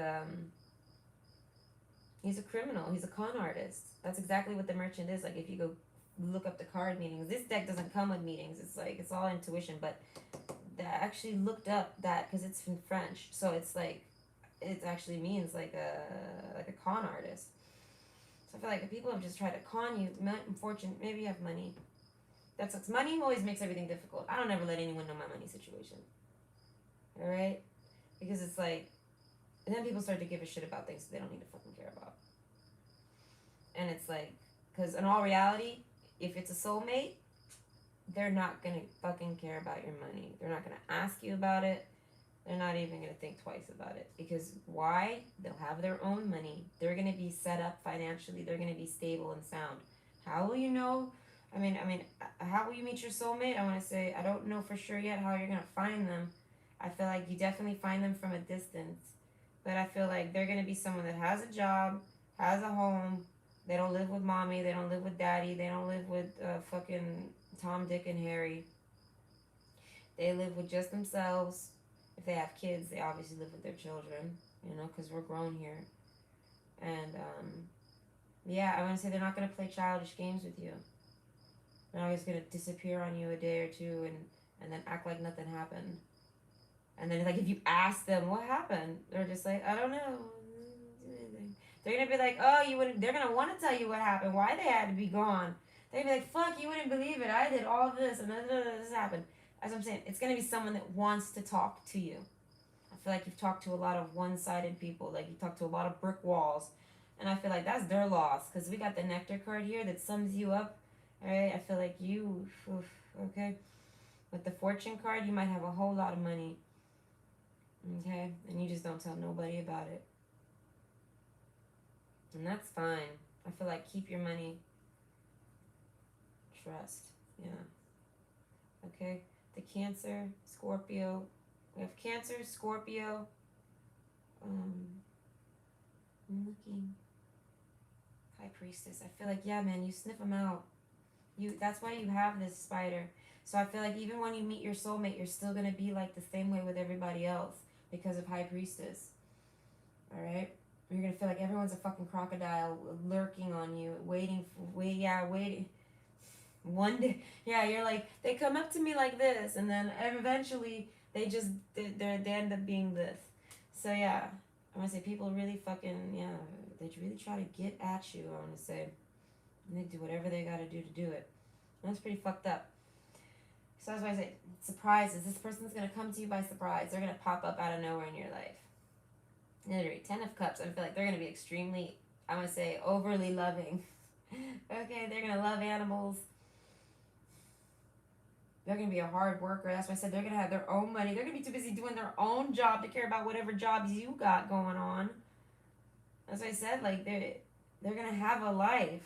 he's a criminal. He's a con artist. That's exactly what the merchant is. Like if you go look up the card meanings, this deck doesn't come with meanings. It's like, it's all intuition. But I actually looked up that because it's in French. So it's like, it actually means like a con artist. So I feel like if people have just tried to con you, fortune, maybe you have money. That sucks. Money always makes everything difficult. I don't ever let anyone know my money situation. Alright? Because it's like, and then people start to give a shit about things they don't need to fucking care about. And it's like, because in all reality, if it's a soulmate, they're not going to fucking care about your money. They're not going to ask you about it. They're not even going to think twice about it. Because why? They'll have their own money. They're going to be set up financially. They're going to be stable and sound. How will you know? How will you meet your soulmate? I want to say, I don't know for sure yet how you're going to find them. I feel like you definitely find them from a distance. But I feel like they're going to be someone that has a job, has a home. They don't live with mommy. They don't live with daddy. They don't live with fucking Tom, Dick, and Harry. They live with just themselves. If they have kids, they obviously live with their children, you know, because we're grown here. And, yeah, I want to say they're not going to play childish games with you. They're always going to disappear on you a day or two and then act like nothing happened. And then, like, if you ask them what happened, they're just like, I don't know. They're going to be like, oh, you wouldn't. They're going to want to tell you what happened, why they had to be gone. They'd be like, fuck, you wouldn't believe it. I did all this and this happened. As I'm saying, it's going to be someone that wants to talk to you. I feel like you've talked to a lot of one-sided people. Like, you talked to a lot of brick walls. And I feel like that's their loss. Because we got the nectar card here that sums you up. All right? I feel like you, okay? With the fortune card, you might have a whole lot of money. Okay? And you just don't tell nobody about it. And that's fine. I feel like keep your money. Trust. Yeah. Okay? The Cancer, Scorpio. We have Cancer, Scorpio. I'm looking. High Priestess. I feel like, yeah, man, you sniff them out. That's why you have this spider. So I feel like even when you meet your soulmate, you're still going to be like the same way with everybody else because of High Priestess. Alright? You're going to feel like everyone's a fucking crocodile lurking on you, waiting. One day, yeah, you're like, they come up to me like this, and then eventually they end up being this. So yeah, I want to say people really fucking, yeah, they really try to get at you, I want to say. And they do whatever they got to do it. And that's pretty fucked up. So that's why I say, surprises. This person's going to come to you by surprise. They're going to pop up out of nowhere in your life. Literally, 10 of Cups, I feel like they're going to be extremely, I want to say, overly loving. Okay, they're going to love animals. They're going to be a hard worker. That's why I said they're going to have their own money. They're going to be too busy doing their own job to care about whatever jobs you got going on. That's why I said, like, they're going to have a life.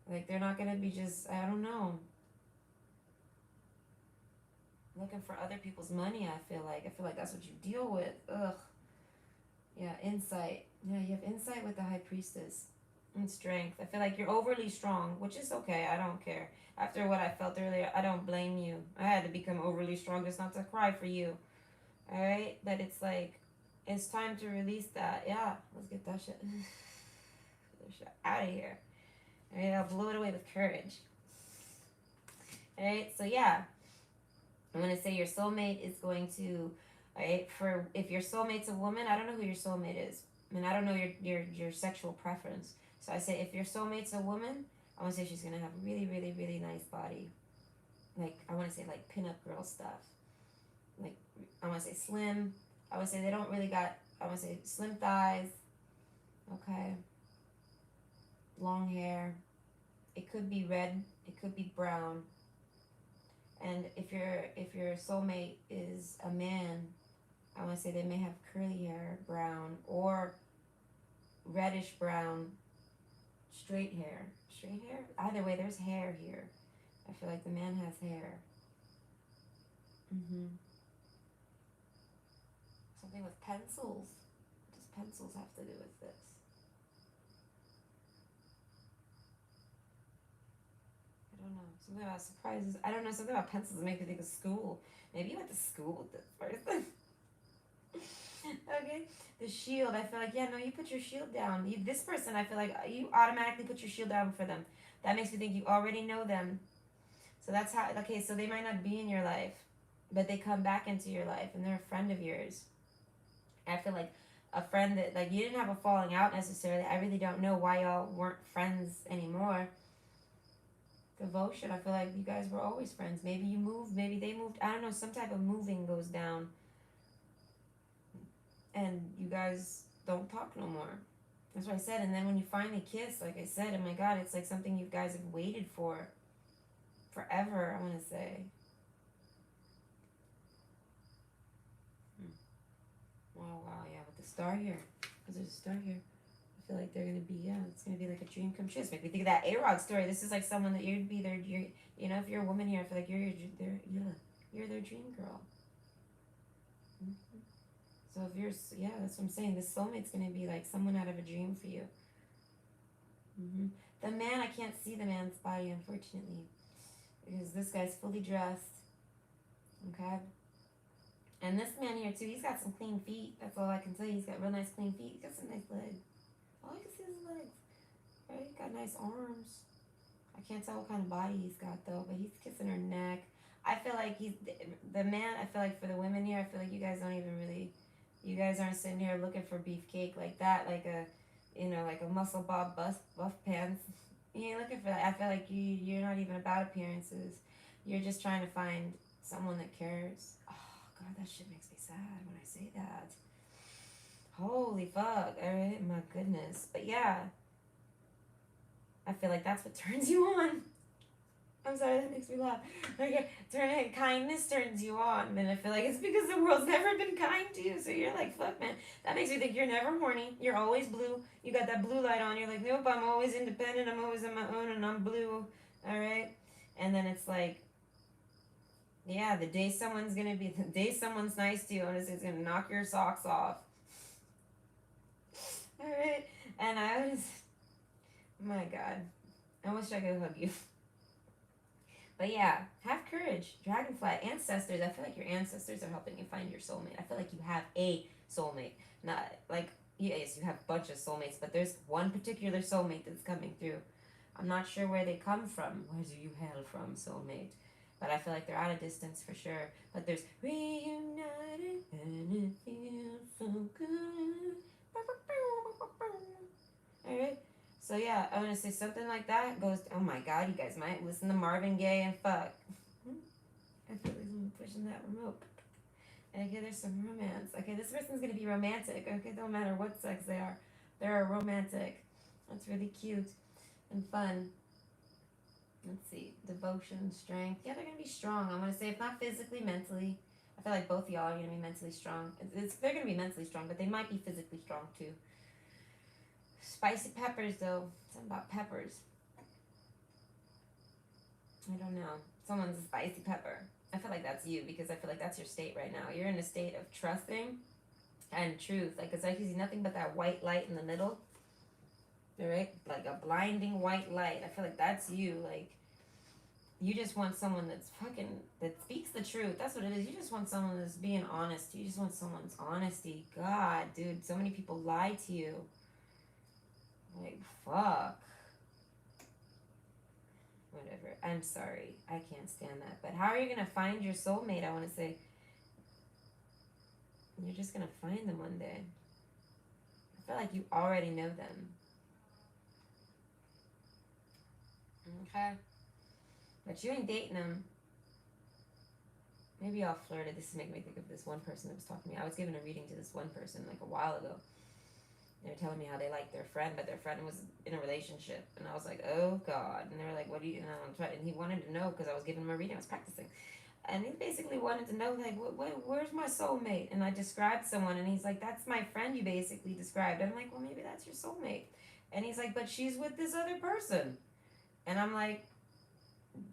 Like, they're not going to be just, I don't know, looking for other people's money, I feel like. I feel like that's what you deal with. Ugh. Yeah, insight. Yeah, you have insight with the High Priestess. And strength. I feel like you're overly strong, which is okay. I don't care. After what I felt earlier, I don't blame you. I had to become overly strong just not to cry for you. Alright? But it's like, it's time to release that. Yeah, let's get that shit, out of here. Alright, I'll blow it away with courage. Alright, so yeah. I'm going to say your soulmate is going to, alright, for if your soulmate's a woman, I don't know who your soulmate is. I mean, I don't know your sexual preference. So I say if your soulmate's a woman, I want to say she's going to have really, really, really nice body. Like, I want to say, like, pinup girl stuff. Like, I want to say slim. I would say they don't really got, I want to say slim thighs. Okay. Long hair. It could be red. It could be brown. And if your soulmate is a man, I want to say they may have curly hair, brown, or reddish brown, straight hair. Straight hair? Either way, there's hair here. I feel like the man has hair. Something with pencils. What does pencils have to do with this? I don't know. Something about surprises. I don't know. Something about pencils that make me think of school. Maybe you went to school with this person. Okay. The shield. I feel like, yeah, no, you put your shield down. This person, I feel like you automatically put your shield down for them. That makes me think you already know them. So that's how, okay, so they might not be in your life, but they come back into your life and they're a friend of yours. I feel like a friend that, like, you didn't have a falling out necessarily. I really don't know why y'all weren't friends anymore. Devotion. I feel like you guys were always friends. Maybe you moved. Maybe they moved. I don't know. Some type of moving goes down. And you guys don't talk no more. That's what I said. And then when you finally kiss, like I said, oh my God, it's like something you guys have waited for forever, I want to say. star here. Because there's a star here. I feel like they're going to be, yeah, it's going to be like a dream come true. It's make me think of that A-Rod story. This is like someone that you'd be their, you know, if you're a woman here, I feel like you're their dream girl. Mm-hmm. So if you're, yeah, that's what I'm saying. This soulmate's going to be like someone out of a dream for you. Mm-hmm. The man, I can't see the man's body, unfortunately. Because this guy's fully dressed. Okay? And this man here, too, he's got some clean feet. That's all I can tell you. He's got real nice clean feet. He's got some nice legs. All I can see is his legs. Right? He's got nice arms. I can't tell what kind of body he's got, though, but he's kissing her neck. I feel like he's... The man, I feel like for the women here, I feel like you guys don't even really... You guys aren't sitting here looking for beefcake like that, like a, you know, like a muscle bob buff pants. You ain't looking for that. I feel like you're not even about appearances. You're just trying to find someone that cares. Oh, God, that shit makes me sad when I say that. Holy fuck. All right, my goodness. But yeah, I feel like that's what turns you on. I'm sorry, that makes me laugh. Okay, kindness turns you on. And I feel like it's because the world's never been kind to you. So you're like, fuck, man. That makes me think you're never horny. You're always blue. You got that blue light on. You're like, nope, I'm always independent. I'm always on my own and I'm blue. All right? And then it's like, yeah, the day someone's nice to you, and it's going to knock your socks off. All right? And I was, my God. I wish I could hug you. But yeah, have courage. Dragonfly, ancestors. I feel like your ancestors are helping you find your soulmate. I feel like you have a soulmate. Not like, yes, you have a bunch of soulmates, but there's one particular soulmate that's coming through. I'm not sure where they come from. Where do you hail from, soulmate? But I feel like they're out of distance for sure. But there's reunited and it feels so good. Alright? So yeah, I'm gonna say something like that goes. Oh my God, you guys might listen to Marvin Gaye and fuck. I feel like someone pushing that remote. Okay, there's some romance. Okay, this person's gonna be romantic. Okay, don't matter what sex they are, they're romantic. That's really cute and fun. Let's see, devotion, strength. Yeah, they're gonna be strong. I'm gonna say if not physically, mentally. I feel like both of y'all are gonna be mentally strong. They're gonna be mentally strong, but they might be physically strong too. Spicy peppers, though. Something about peppers. I don't know. Someone's a spicy pepper. I feel like that's you because I feel like that's your state right now. You're in a state of trusting and truth. Like, it's like you see nothing but that white light in the middle. Right? Like a blinding white light. I feel like that's you. Like, you just want someone that's that speaks the truth. That's what it is. You just want someone that's being honest. You just want someone's honesty. God, dude, so many people lie to you. Like, fuck. Whatever. I'm sorry. I can't stand that. But how are you going to find your soulmate, I want to say? You're just going to find them one day. I feel like you already know them. Okay? But you ain't dating them. Maybe y'all flirted. This is making me think of this one person that was talking to me. I was giving a reading to this one person like a while ago. They were telling me how they liked their friend, but their friend was in a relationship. And I was like, oh, God. And they were like, what do you... And he wanted to know because I was giving him a reading. I was practicing. And he basically wanted to know, like, where's my soulmate? And I described someone, and he's like, that's my friend you basically described. And I'm like, well, maybe that's your soulmate. And he's like, but she's with this other person. And I'm like,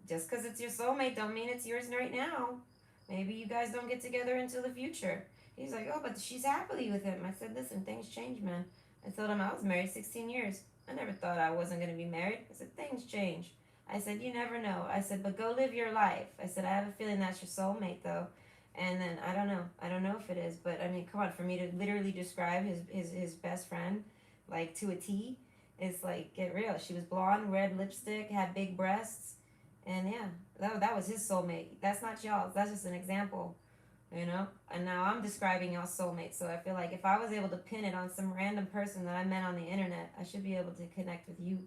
just because it's your soulmate don't mean it's yours right now. Maybe you guys don't get together until the future. He's like, oh, but she's happily with him. I said, listen, things change, man. I told him I was married 16 years. I never thought I wasn't going to be married. I said, things change. I said, you never know. I said, but go live your life. I said, I have a feeling that's your soulmate, though. And then, I don't know. I don't know if it is. But, I mean, come on. For me to literally describe his best friend, like, to a T, it's like, get real. She was blonde, red lipstick, had big breasts. And, yeah, that was his soulmate. That's not y'all's. That's just an example. You know, and now I'm describing y'all soulmates. So I feel like if I was able to pin it on some random person that I met on the internet, I should be able to connect with you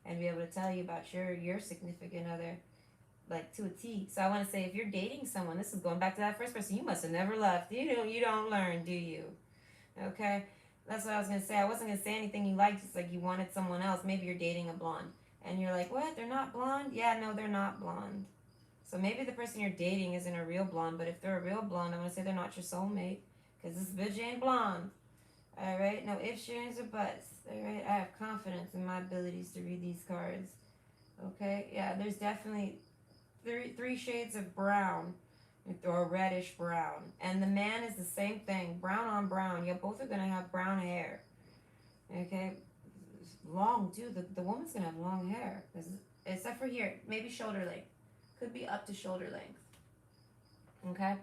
and be able to tell you about your significant other, like, to a T. So I want to say, if you're dating someone, this is going back to that first person, you must have never left. You don't learn, do you? Okay, that's what I was gonna say. I wasn't gonna say anything you liked. It's like you wanted someone else. Maybe you're dating a blonde, and you're like, what? They're not blonde? Yeah, no, they're not blonde. So maybe the person you're dating isn't a real blonde, but if they're a real blonde, I want to say they're not your soulmate, because this bitch ain't blonde. All right, no ifs, ands, or buts. All right, I have confidence in my abilities to read these cards. Okay, yeah, there's definitely three shades of brown or reddish brown, and the man is the same thing, brown on brown. You both are gonna have brown hair. Okay, long too. The woman's gonna have long hair, except for here, maybe shoulder length. Could be up to shoulder length. Okay.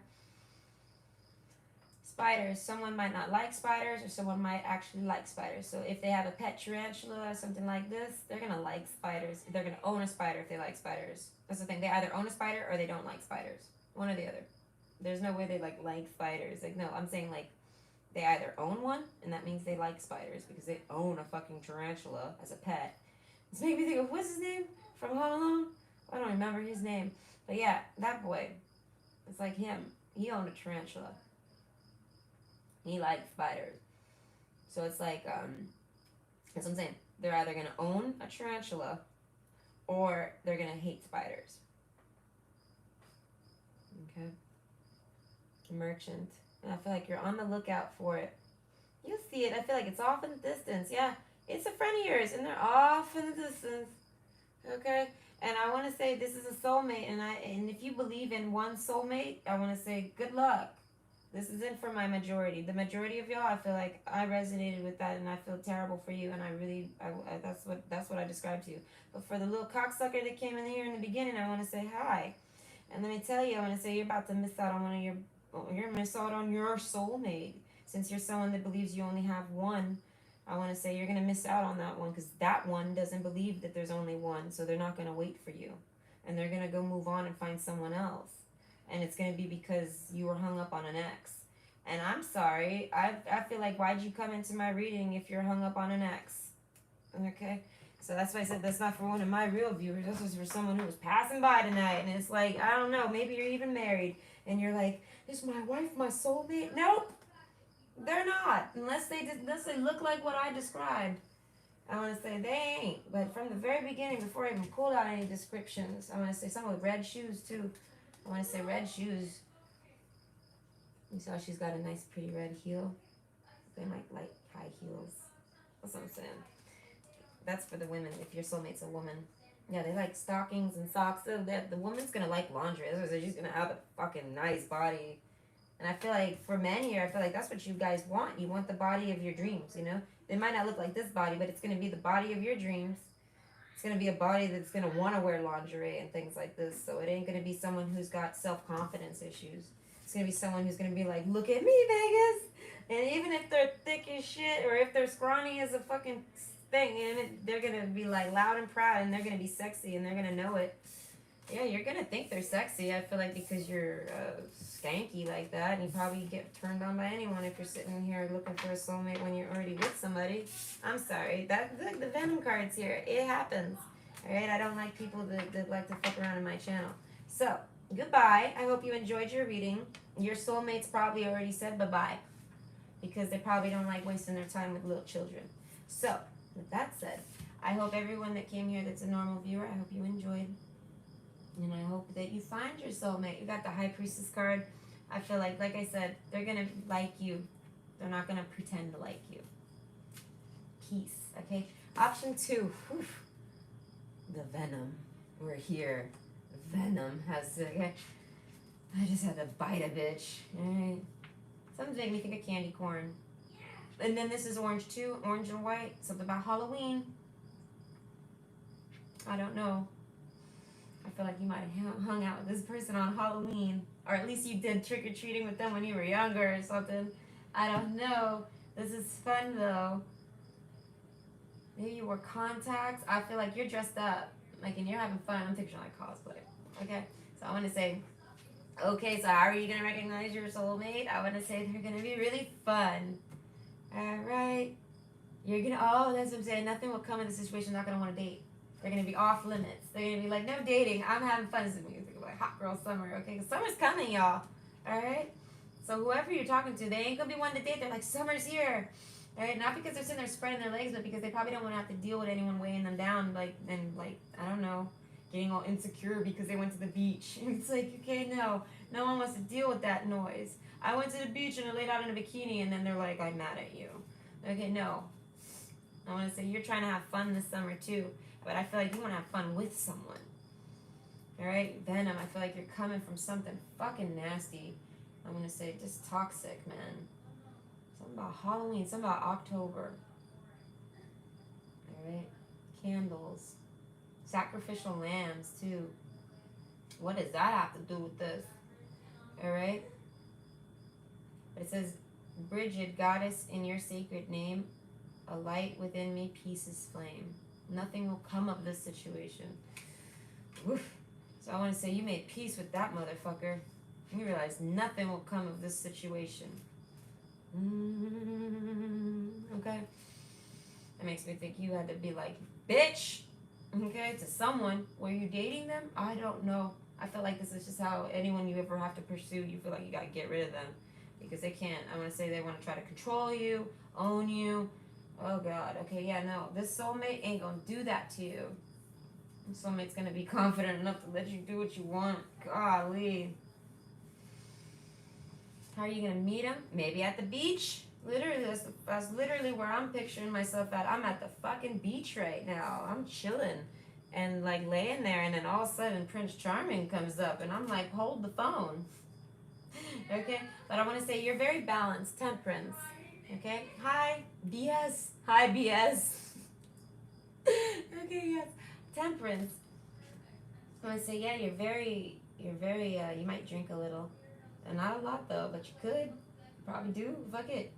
Spiders. Someone might not like spiders, or someone might actually like spiders. So if they have a pet tarantula or something like this, they're gonna like spiders. They're gonna own a spider if they like spiders. That's the thing. They either own a spider or they don't like spiders. One or the other. There's no way they like spiders. Like no, I'm saying like they either own one, and that means they like spiders because they own a fucking tarantula as a pet. It's making me think of what's his name from Home Alone. I don't remember his name, but yeah, that boy. It's like him. He owned a tarantula. He likes spiders. So it's like, that's what I'm saying. They're either going to own a tarantula or they're going to hate spiders. Okay. Merchant. And I feel like you're on the lookout for it. You'll see it. I feel like it's off in the distance. Yeah. It's a friend of yours and they're off in the distance. Okay. And I want to say this is a soulmate. And if you believe in one soulmate, I want to say good luck. This isn't for my majority. The majority of y'all, I feel like I resonated with that, and I feel terrible for you. And that's what I described to you. But for the little cocksucker that came in here in the beginning, I want to say hi. And let me tell you, I want to say you're about to miss out on you're miss out on your soulmate. Since you're someone that believes you only have one, I want to say you're gonna miss out on that one because that one doesn't believe that there's only one, so they're not gonna wait for you, and they're gonna go move on and find someone else. And it's going to be because you were hung up on an ex. And I'm sorry. I feel like, why'd you come into my reading if you're hung up on an ex? Okay? So that's why I said that's not for one of my real viewers. This was for someone who was passing by tonight. And it's like, I don't know, maybe you're even married. And you're like, is my wife my soulmate? Nope. They're not. Unless they look like what I described. I want to say they ain't. But from the very beginning, before I even pulled out any descriptions, I want to say someone with red shoes, too. I want to say red shoes. You saw she's got a nice pretty red heel. They might like high heels. That's what I'm saying. That's for the women, if your soulmate's a woman. Yeah, they like stockings and socks. So the woman's going to like lingerie. She's going to have a fucking nice body. And I feel like for men here, I feel like that's what you guys want. You want the body of your dreams, you know? They might not look like this body, but it's going to be the body of your dreams. It's going to be a body that's going to want to wear lingerie and things like this. So it ain't going to be someone who's got self-confidence issues. It's going to be someone who's going to be like, look at me, Vegas. And even if they're thick as shit or if they're scrawny as a fucking thing, and they're going to be like loud and proud and they're going to be sexy and they're going to know it. Yeah, you're going to think they're sexy. I feel like because you're skanky like that, and you probably get turned on by anyone if you're sitting here looking for a soulmate when you're already with somebody. I'm sorry. The venom cards here. It happens. All right? I don't like people that like to fuck around in my channel. So, goodbye. I hope you enjoyed your reading. Your soulmates probably already said bye-bye because they probably don't like wasting their time with little children. So, with that said, I hope everyone that came here that's a normal viewer, I hope you enjoyed. And I hope that you find your soulmate. You got the High Priestess card. I feel like I said, they're going to like you. They're not going to pretend to like you. Peace, okay? Option 2. Whew. The venom. We're here. Venom has to, okay? I just had to bite a bitch. Alright? Something's making me think of candy corn. And then this is orange too. Orange and white. Something about Halloween. I don't know. I feel like you might have hung out with this person on Halloween. Or at least you did trick-or-treating with them when you were younger or something. I don't know. This is fun, though. Maybe you wore contacts. I feel like you're dressed up. Like, and you're having fun. I'm picturing like cosplay. Okay? So I want to say, okay, so how are you going to recognize your soulmate? I want to say they're going to be really fun. Alright? You're going to, oh, that's what I'm saying. Nothing will come in the situation not going to want to date. They're going to be off limits. They're going to be like, no dating. I'm having fun. This is music. Like hot girl summer. Okay? Because summer's coming, y'all. Alright? So whoever you're talking to, they ain't going to be one to date. They're like, summer's here. Alright? Not because they're sitting there spreading their legs, but because they probably don't want to have to deal with anyone weighing them down. Like, and like, I don't know, getting all insecure because they went to the beach. And it's like, okay, no. No one wants to deal with that noise. I went to the beach and I laid out in a bikini and then they're like, I'm mad at you. Okay, no. I want to say you're trying to have fun this summer too, but I feel like you want to have fun with someone. All right, Venom. I feel like you're coming from something fucking nasty. I'm gonna say just toxic, man. Something about Halloween. Something about October. All right, candles, sacrificial lambs too. What does that have to do with this? All right. But it says, Bridget, goddess, in your sacred name, a light within me, peace is flame. Nothing will come of this situation. Oof. So I want to say you made peace with that motherfucker. You realize nothing will come of this situation. Okay? That makes me think you had to be like, bitch, okay, to someone. Were you dating them? I don't know. I feel like this is just how anyone you ever have to pursue, you feel like you got to get rid of them. Because they can't. I want to say they want to try to control you, own you. Oh, God. Okay, yeah, no. This soulmate ain't going to do that to you. This soulmate's going to be confident enough to let you do what you want. Golly. How are you going to meet him? Maybe at the beach? Literally, that's literally where I'm picturing myself at. I'm at the fucking beach right now. I'm chilling and like laying there, and then all of a sudden Prince Charming comes up, and I'm like, hold the phone. Okay? But I want to say you're very balanced. Temperance. Okay? Hi, BS. Hi, BS. Okay, yes. Temperance. I want to say, yeah, you're very, you might drink a little. And not a lot, though, but you could. You probably do. Fuck it.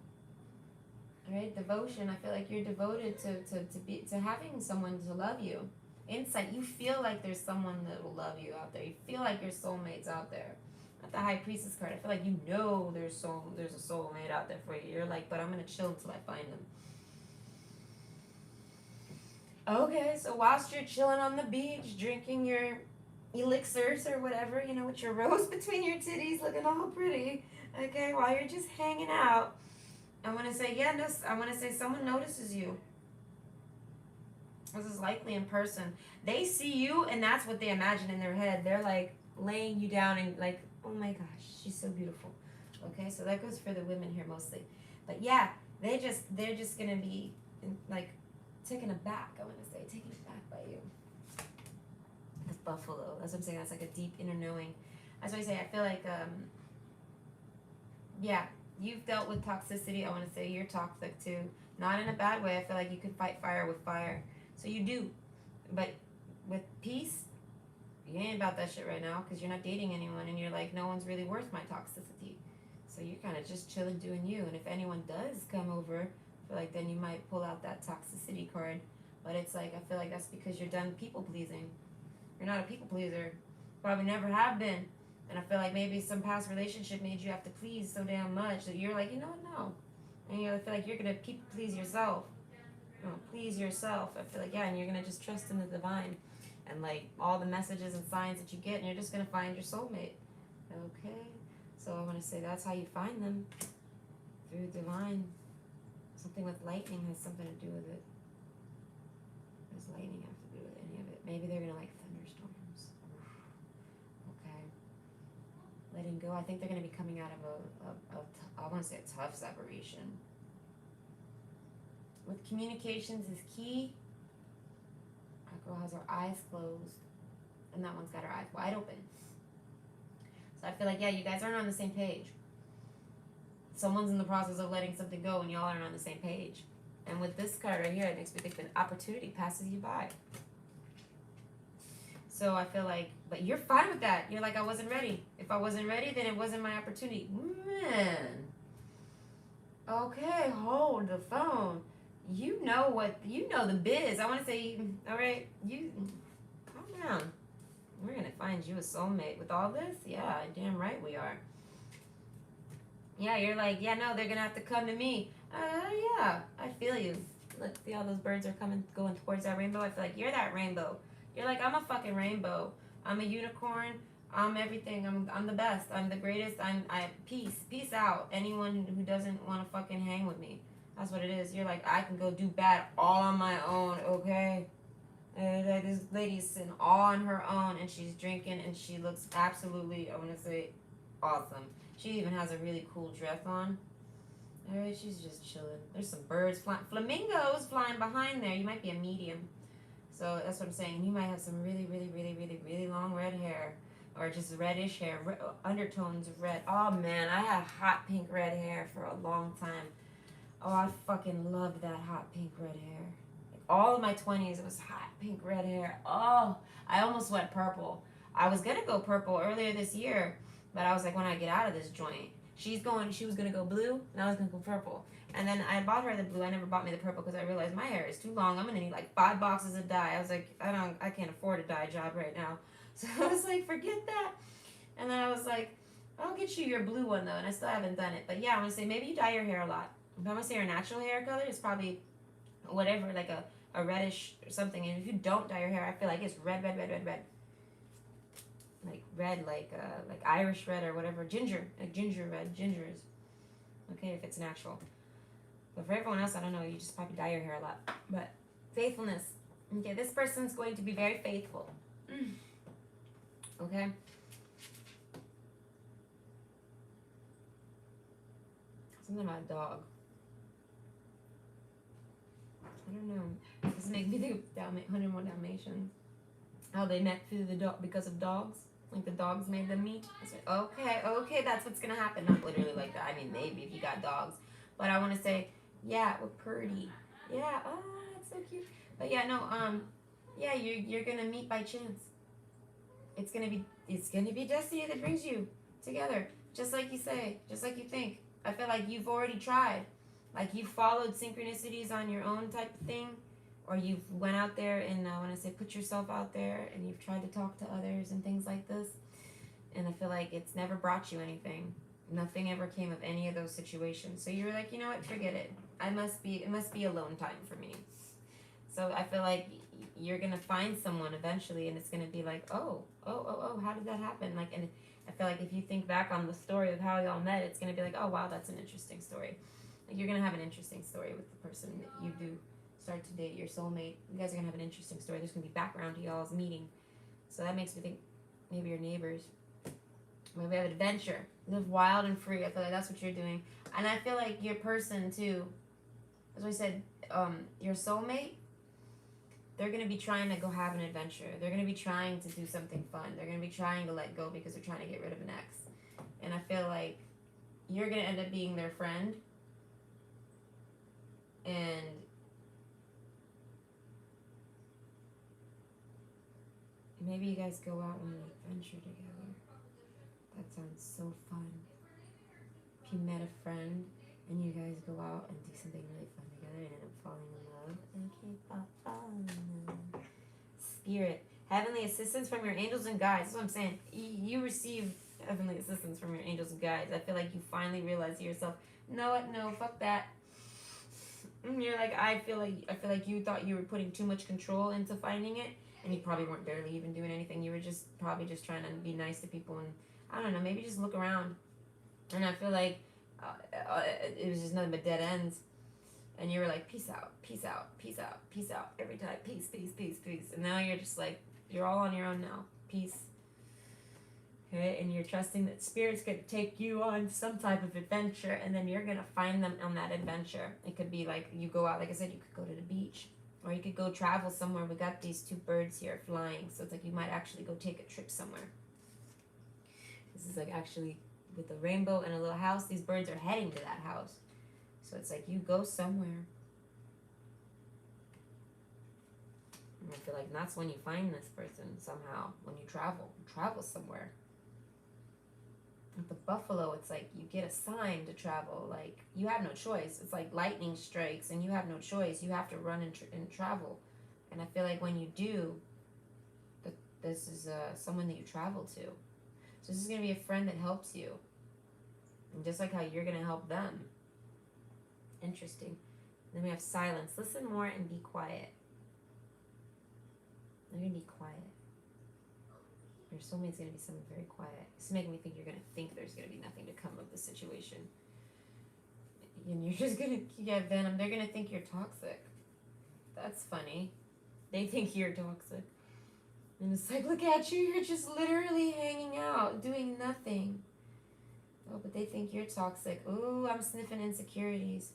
All right? Devotion. I feel like you're devoted to having someone to love you. Insight. You feel like there's someone that will love you out there. You feel like your soulmate's out there. Not the High Priestess card. I feel like you know there's a soulmate out there for you. You're like, but I'm going to chill until I find them. Okay, so whilst you're chilling on the beach, drinking your elixirs or whatever, you know, with your rose between your titties looking all pretty, okay, while you're just hanging out, I want to say, yeah, no, I want to say someone notices you. This is likely in person. They see you, and that's what they imagine in their head. They're like laying you down and like, oh my gosh, she's so beautiful. Okay, so that goes for the women here mostly. But yeah, they're just gonna be like taken aback. I want to say taken aback by you. That's buffalo. That's what I'm saying. That's like a deep inner knowing. That's why I say I feel like yeah, you've dealt with toxicity. I want to say you're toxic too. Not in a bad way. I feel like you could fight fire with fire. So you do. But with peace, you ain't about that shit right now because you're not dating anyone and you're like, no one's really worth my toxicity. So you're kind of just chilling doing you. And if anyone does come over, I feel like then you might pull out that toxicity card. But it's like, I feel like that's because you're done people pleasing. You're not a people pleaser. Probably never have been. And I feel like maybe some past relationship made you have to please so damn much that you're like, you know what, no. And I feel like you're going to people please yourself. Please yourself. I feel like, yeah, and you're going to just trust in the divine. And like all the messages and signs that you get, and you're just going to find your soulmate. Okay? So I want to say that's how you find them. Through divine. Something with lightning has something to do with it. Does lightning have to do with any of it? Maybe they're going to like thunderstorms. Okay. Letting go. I think they're going to be coming out of I want to say a tough separation. With communications is key. That girl has her eyes closed. And that one's got her eyes wide open. So I feel like, yeah, you guys aren't on the same page. Someone's in the process of letting something go and y'all aren't on the same page. And with this card right here, it makes me think that opportunity passes you by. So I feel like, but you're fine with that. You're like, I wasn't ready. If I wasn't ready, then it wasn't my opportunity. Man. Okay, hold the phone. You know the biz. I want to say, all right, you calm down. We're going to find you a soulmate with all this. Yeah, damn right we are. Yeah, you're like, yeah, no, they're going to have to come to me. Yeah, I feel you. Look, see how those birds are going towards that rainbow? I feel like you're that rainbow. You're like, I'm a fucking rainbow. I'm a unicorn. I'm everything. I'm the best. I'm the greatest. Peace out. Anyone who doesn't want to fucking hang with me. That's what it is. You're like, I can go do bad all on my own, okay? And this lady's sitting all on her own, and she's drinking, and she looks absolutely, I want to say, awesome. She even has a really cool dress on. Alright, she's just chilling. There's some birds flying. Flamingos flying behind there. You might be a medium. So that's what I'm saying. You might have some really, really, really, really, really long red hair. Or just reddish hair. Undertones of red. Oh man, I had hot pink red hair for a long time. Oh, I fucking loved that hot pink red hair. Like all of my 20s, it was hot pink red hair. Oh, I almost went purple. I was gonna go purple earlier this year, but I was like, when I get out of this joint, she was gonna go blue, and I was gonna go purple. And then I bought her the blue. I never bought me the purple because I realized my hair is too long. I'm gonna need like 5 boxes of dye. I was like, I can't afford a dye job right now. So I was like, forget that. And then I was like, I'll get you your blue one though, and I still haven't done it. But yeah, I'm gonna say maybe you dye your hair a lot. If I'm gonna say your natural hair color is probably whatever, like a reddish or something. And if you don't dye your hair, I feel like it's red, red, red, red, red. Like red, like Irish red or whatever. Ginger, like ginger red. Ginger is okay if it's natural. But for everyone else, I don't know. You just probably dye your hair a lot. But faithfulness. Okay, this person's going to be very faithful. Okay. Something about a dog. I don't know. This makes me think of 101 Dalmatians. How they met through the dog because of dogs. Like the dogs made them meet. Okay, that's what's gonna happen. Not literally like that. I mean, maybe if you got dogs. But I want to say, yeah, we're pretty. Yeah, oh, that's so cute. But yeah, no, yeah, you're gonna meet by chance. It's gonna be destiny that brings you together. Just like you say, just like you think. I feel like you've already tried. Like you followed synchronicities on your own type of thing. Or you've went out there and when I say put yourself out there and you've tried to talk to others and things like this. And I feel like it's never brought you anything. Nothing ever came of any of those situations. So you were like, you know what, forget it. It must be alone time for me. So I feel like you're gonna find someone eventually and it's gonna be like, oh, how did that happen? Like, and I feel like if you think back on the story of how y'all met, it's gonna be like, oh wow, that's an interesting story. Like you're gonna have an interesting story with the person that you do start to date, your soulmate. You guys are gonna have an interesting story. There's gonna be background to y'all's meeting. So that makes me think maybe your neighbors. Maybe have adventure. Live wild and free. I feel like that's what you're doing. And I feel like your person too, as I said, your soulmate, they're gonna be trying to go have an adventure. They're gonna be trying to do something fun. They're gonna be trying to let go because they're trying to get rid of an ex. And I feel like you're gonna end up being their friend. And maybe you guys go out on an adventure together. That sounds so fun. If you met a friend and you guys go out and do something really fun together and end up falling in love. Okay, falling in love. Spirit. Heavenly assistance from your angels and guides. That's what I'm saying. You receive heavenly assistance from your angels and guides. I feel like you finally realize to yourself, no, fuck that. You're like, I feel like you thought you were putting too much control into finding it. And you probably weren't barely even doing anything. You were probably just trying to be nice to people. And I don't know, maybe just look around. And I feel like it was just nothing but dead ends. And you were like, peace out, peace out, peace out, peace out. Every time, peace, peace, peace, peace. And now you're just like, you're all on your own now. Peace. Okay, and you're trusting that spirit's going to take you on some type of adventure. And then you're going to find them on that adventure. It could be like, you go out, like I said, you could go to the beach. Or you could go travel somewhere. We got these 2 birds here flying. So it's like you might actually go take a trip somewhere. This is like actually with a rainbow and a little house. These birds are heading to that house. So it's like you go somewhere. And I feel like that's when you find this person somehow. When you travel. Travel somewhere. With the buffalo, it's like you get a sign to travel. Like you have no choice. It's like lightning strikes and you have no choice. You have to run and travel. And I feel like when you do, this is someone that you travel to. So this is going to be a friend that helps you. And just like how you're going to help them. Interesting. Then we have silence. Listen more and be quiet. You're going to be quiet. Your soulmate's going to be someone very quiet. This is making me think you're going to think there's going to be nothing to come of the situation. And you're just going to get venom. They're going to think you're toxic. That's funny. They think you're toxic. And it's like, look at you. You're just literally hanging out, doing nothing. Oh, but they think you're toxic. Ooh, I'm sniffing insecurities.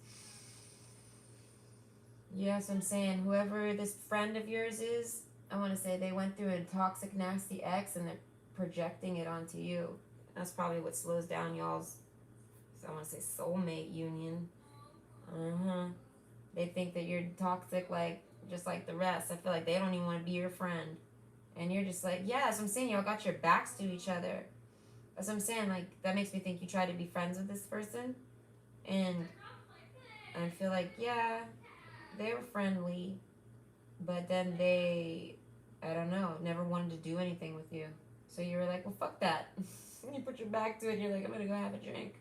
Yes, I'm saying whoever this friend of yours is, I want to say they went through a toxic, nasty ex and they're projecting it onto you. That's probably what slows down y'all's, I want to say, soulmate union. They think that you're toxic, like just like the rest. I feel like they don't even want to be your friend, and you're just like, yeah. That's what I'm saying. Y'all got your backs to each other. That's what I'm saying. Like that makes me think you try to be friends with this person, and I feel like yeah, they were friendly, but then they, I don't know, never wanted to do anything with you. So you were like, well, fuck that. You put your back to it. And you're like, I'm gonna go have a drink.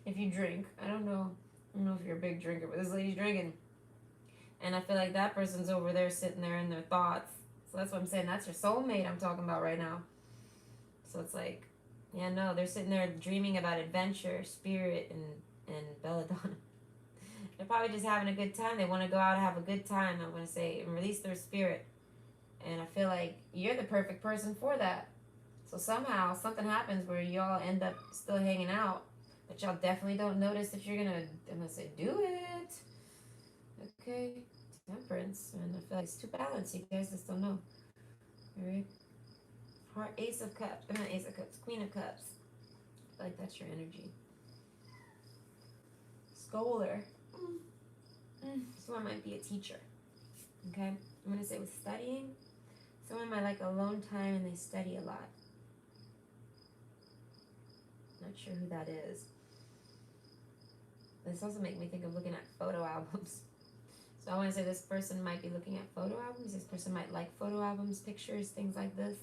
If you drink, I don't know. I don't know if you're a big drinker, but this lady's drinking. And I feel like that person's over there sitting there in their thoughts. So that's what I'm saying. That's your soulmate I'm talking about right now. So it's like, yeah, no, they're sitting there dreaming about adventure, spirit, and belladonna. They're probably just having a good time. They want to go out and have a good time, I'm going to say, and release their spirit. And I feel like you're the perfect person for that. So somehow something happens where y'all end up still hanging out, but y'all definitely don't notice that you're going to, I'm going to say, do it. Okay. Temperance, and I feel like it's too balanced. You guys just don't know. Alright? Heart, Ace of Cups. Not Ace of Cups, Queen of Cups. I feel like that's your energy. Scholar. Someone might be a teacher. Okay? I'm going to say with studying, someone might like alone time and they study a lot. Not sure who that is. This also makes me think of looking at photo albums. So I want to say this person might be looking at photo albums. This person might like photo albums, pictures, things like this.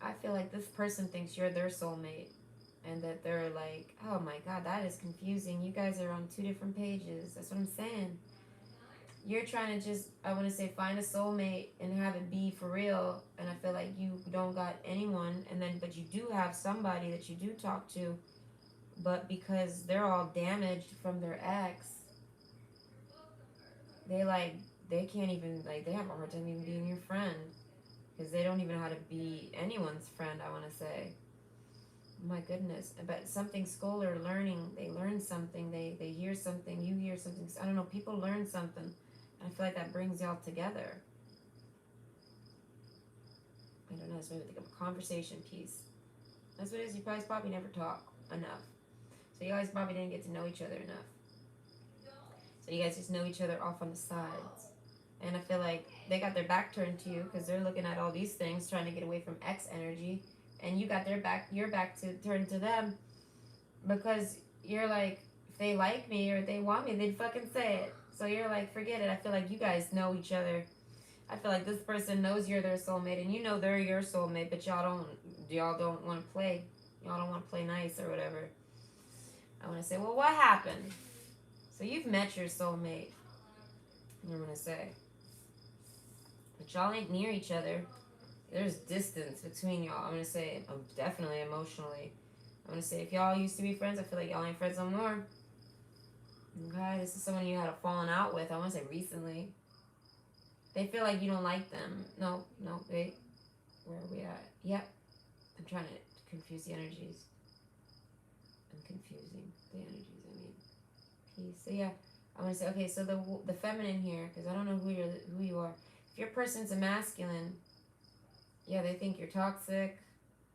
I feel like this person thinks you're their soulmate. And that they're like, oh my god, that is confusing. You guys are on two different pages. That's what I'm saying. You're trying to just, I want to say, find a soulmate and have it be for real. And I feel like you don't got anyone. And then, but you do have somebody that you do talk to. But because they're all damaged from their ex, they can't even, like, they have a hard time even being your friend. Because they don't even know how to be anyone's friend, I want to say. My goodness. But something scholar learning, they learn something, they hear something, you hear something. I don't know, people learn something. I feel like that brings y'all together. I don't know, it's maybe think of a conversation piece. That's what it is. You guys probably never talk enough. So you guys probably didn't get to know each other enough. So you guys just know each other off on the sides. And I feel like they got their back turned to you because they're looking at all these things, trying to get away from ex energy. And you got your back to turn to them because you're like, if they like me or they want me, they'd fucking say it. So you're like, forget it. I feel like you guys know each other. I feel like this person knows you're their soulmate and you know they're your soulmate, but y'all don't want to play. Y'all don't want to play nice or whatever. I want to say, well, what happened? So you've met your soulmate. I'm going to say. But y'all ain't near each other. There's distance between y'all. I'm going to say, definitely emotionally. I'm going to say, if y'all used to be friends, I feel like y'all ain't friends no more. Okay, this is someone you had a falling out with. I want to say recently. They feel like you don't like them. No, wait. Where are we at? Yep. I'm trying to confuse the energies. I'm confusing the energies, I mean. Peace. So yeah, I want to say, okay, so the feminine here, because I don't know who you are. If your person's a masculine, yeah, they think you're toxic.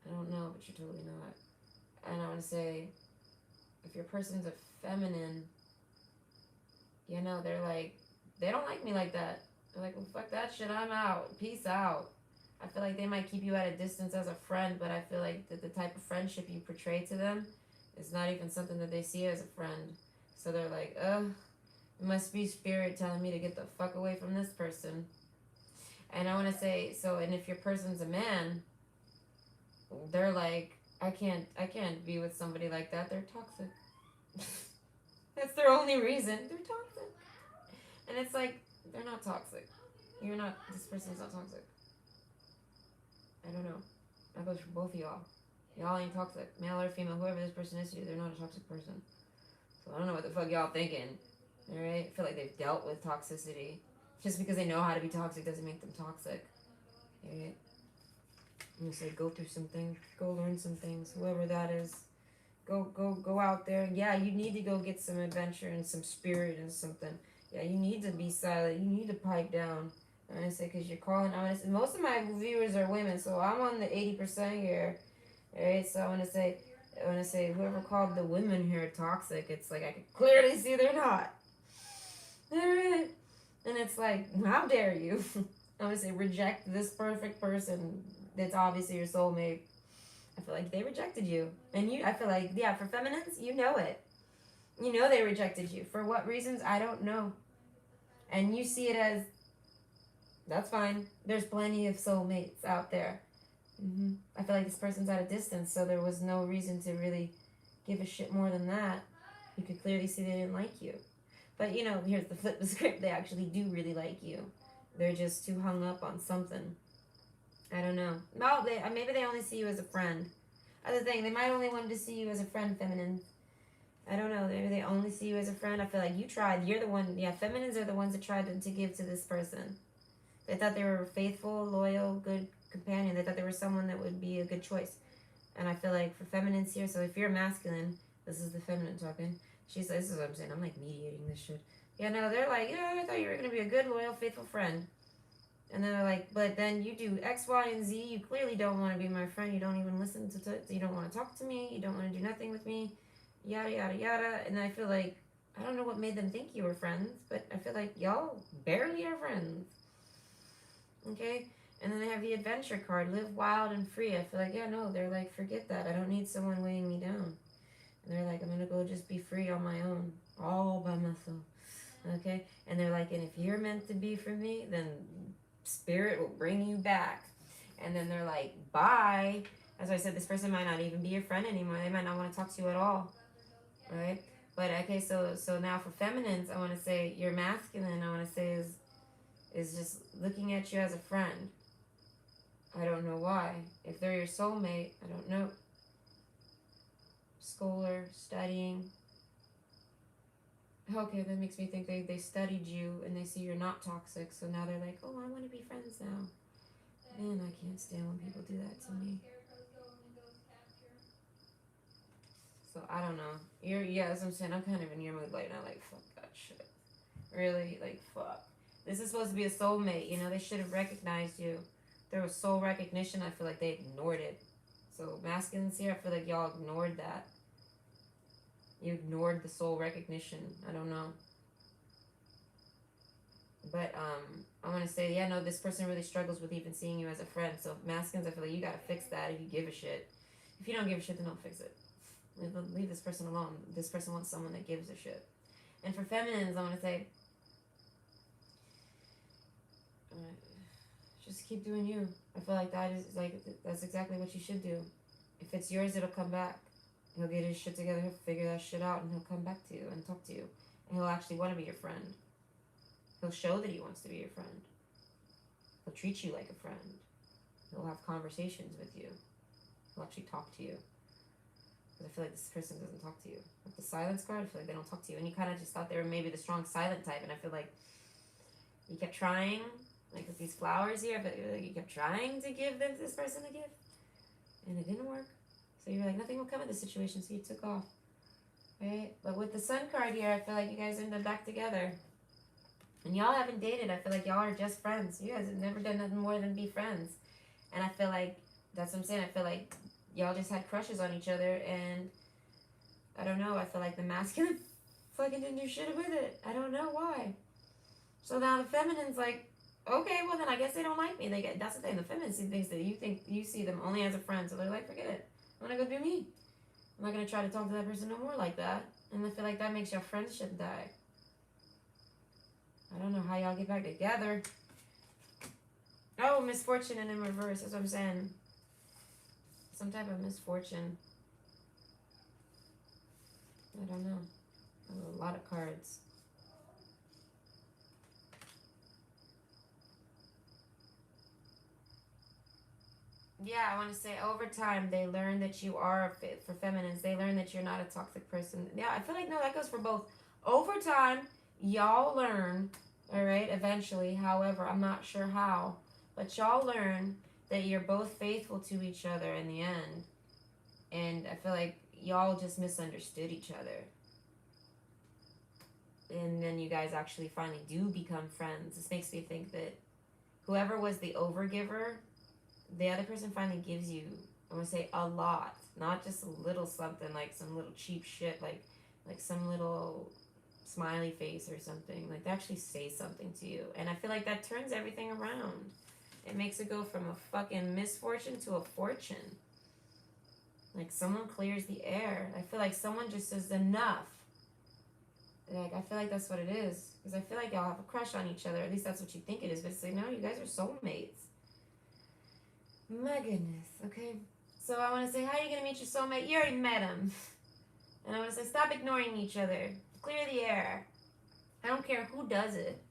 I don't know, but you're totally not. And I want to say, if your person's a feminine, you know, they're like, they don't like me like that. They're like, well, fuck that shit, I'm out. Peace out. I feel like they might keep you at a distance as a friend, but I feel like that the type of friendship you portray to them is not even something that they see as a friend. So they're like, ugh, it must be spirit telling me to get the fuck away from this person. And I want to say, so, and if your person's a man, they're like, I can't be with somebody like that. They're toxic. That's their only reason. They're toxic. And it's like, they're not toxic. This person's not toxic. I don't know. That goes for both of y'all. Y'all ain't toxic. Male or female, whoever this person is to you, they're not a toxic person. So I don't know what the fuck y'all thinking. Alright? I feel like they've dealt with toxicity. Just because they know how to be toxic doesn't make them toxic. Alright? I'm gonna say go through some things, go learn some things, whoever that is. Go out there. Yeah, you need to go get some adventure and some spirit and something. Yeah, you need to be silent. You need to pipe down. I'm gonna say because you're calling. I'm gonna say most of my viewers are women, so I'm on the 80% here. Alright, so I wanna say whoever called the women here toxic, it's like I can clearly see they're not. Alright. And it's like, how dare you? I'm gonna say reject this perfect person that's obviously your soulmate. I feel like they rejected you. And I feel like, yeah, for feminines, you know it. You know they rejected you. For what reasons, I don't know. And you see it as, that's fine. There's plenty of soulmates out there. I feel like this person's at a distance, so there was no reason to really give a shit more than that. You could clearly see they didn't like you. But, you know, here's the flip of the script. They actually do really like you. They're just too hung up on something. I don't know. No, maybe they only see you as a friend. Other thing, they might only want to see you as a friend, feminine. I don't know. Maybe they only see you as a friend. I feel like you tried. You're the one. Yeah, feminines are the ones that tried to give to this person. They thought they were a faithful, loyal, good companion. They thought they were someone that would be a good choice. And I feel like for feminines here, so if you're masculine, this is the feminine talking. She says, this is what I'm saying. I'm like mediating this shit. Yeah, no, they're like, yeah, I thought you were going to be a good, loyal, faithful friend. And then they're like, but then you do X, Y, and Z. You clearly don't want to be my friend. You don't even listen to you don't want to talk to me. You don't want to do nothing with me. Yada, yada, yada. And I feel like, I don't know what made them think you were friends, but I feel like y'all barely are friends. Okay? And then they have the adventure card, live wild and free. I feel like, yeah, no, they're like, forget that. I don't need someone weighing me down. And they're like, I'm going to go just be free on my own, all by myself. Okay? And they're like, and if you're meant to be for me, then spirit will bring you back. And then they're like, bye. As I said, this person might not even be your friend anymore. They might not want to talk to you at all. Right? But okay, so now for feminines, I want to say your masculine, I want to say is just looking at you as a friend. I don't know why. If they're your soulmate, I don't know. Scholar, studying. Okay, that makes me think they studied you and they see you're not toxic, so now they're like, oh, I want to be friends now. Man, I can't stand when people do that to me. So I don't know. Yeah, as I'm saying, I'm kind of in your mood right now. Like, fuck that shit. Really, like, fuck. This is supposed to be a soulmate. You know, they should have recognized you. There was soul recognition. I feel like they ignored it. So masculines here, I feel like y'all ignored that. You ignored the soul recognition. I don't know. But I want to say, yeah, no, this person really struggles with even seeing you as a friend. So masculines, I feel like you gotta fix that if you give a shit. If you don't give a shit, then don't fix it. Leave this person alone. This person wants someone that gives a shit. And for feminines, I want to say, just keep doing you. I feel like that's exactly what you should do. If it's yours, it'll come back. He'll get his shit together, he'll figure that shit out, and he'll come back to you and talk to you. And he'll actually want to be your friend. He'll show that he wants to be your friend. He'll treat you like a friend. He'll have conversations with you. He'll actually talk to you. Because I feel like this person doesn't talk to you. With the silence card, I feel like they don't talk to you. And you kind of just thought they were maybe the strong silent type. And I feel like you kept trying, like with these flowers here, but you kept trying to give this person a gift. And it didn't work. So you're like, nothing will come of this situation, so you took off. Right? But with the sun card here, I feel like you guys ended back together. And y'all haven't dated. I feel like y'all are just friends. You guys have never done nothing more than be friends. And I feel like, that's what I'm saying, I feel like y'all just had crushes on each other, and I don't know, I feel like the masculine fucking didn't do shit with it. I don't know why. So now the feminine's like, okay, well then I guess they don't like me. That's the thing, the feminine thinks that you see them only as a friend, so they're like, forget it. I'm gonna go do me. I'm not gonna try to talk to that person no more like that. And I feel like that makes your friendship die. I don't know how y'all get back together. Oh, misfortune and in reverse, that's what I'm saying. Some type of misfortune. I don't know. There's a lot of cards. Yeah, I want to say over time they learn that you are a fit for feminines. They learn that you're not a toxic person. Yeah, I feel like, no, that goes for both. Over time, y'all learn, all right, eventually. However, I'm not sure how. But y'all learn that you're both faithful to each other in the end. And I feel like y'all just misunderstood each other. And then you guys actually finally do become friends. This makes me think that whoever was the overgiver, the other person finally gives you, I want to say, a lot. Not just a little something, like some little cheap shit, like some little smiley face or something. Like, they actually say something to you. And I feel like that turns everything around. It makes it go from a fucking misfortune to a fortune. Like, someone clears the air. I feel like someone just says enough. Like, I feel like that's what it is. Because I feel like y'all have a crush on each other. At least that's what you think it is. But it's like, no, you guys are soulmates. My goodness. Okay. So I want to say, how are you going to meet your soulmate? You already met him. And I want to say, stop ignoring each other. Clear the air. I don't care who does it.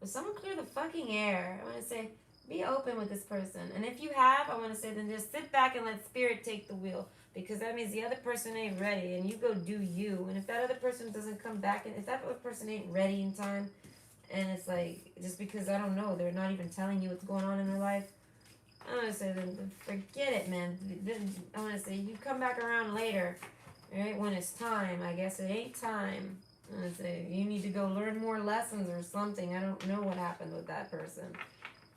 But someone clear the fucking air. I want to say, be open with this person. And if you have, I want to say, then just sit back and let spirit take the wheel. Because that means the other person ain't ready. And you go do you. And if that other person doesn't come back, and if that other person ain't ready in time, and it's like, just because, I don't know, they're not even telling you what's going on in their life, I want to say, then forget it, man. Then I want to say, you come back around later, right? When it's time. I guess it ain't time. I want to say, you need to go learn more lessons or something. I don't know what happened with that person.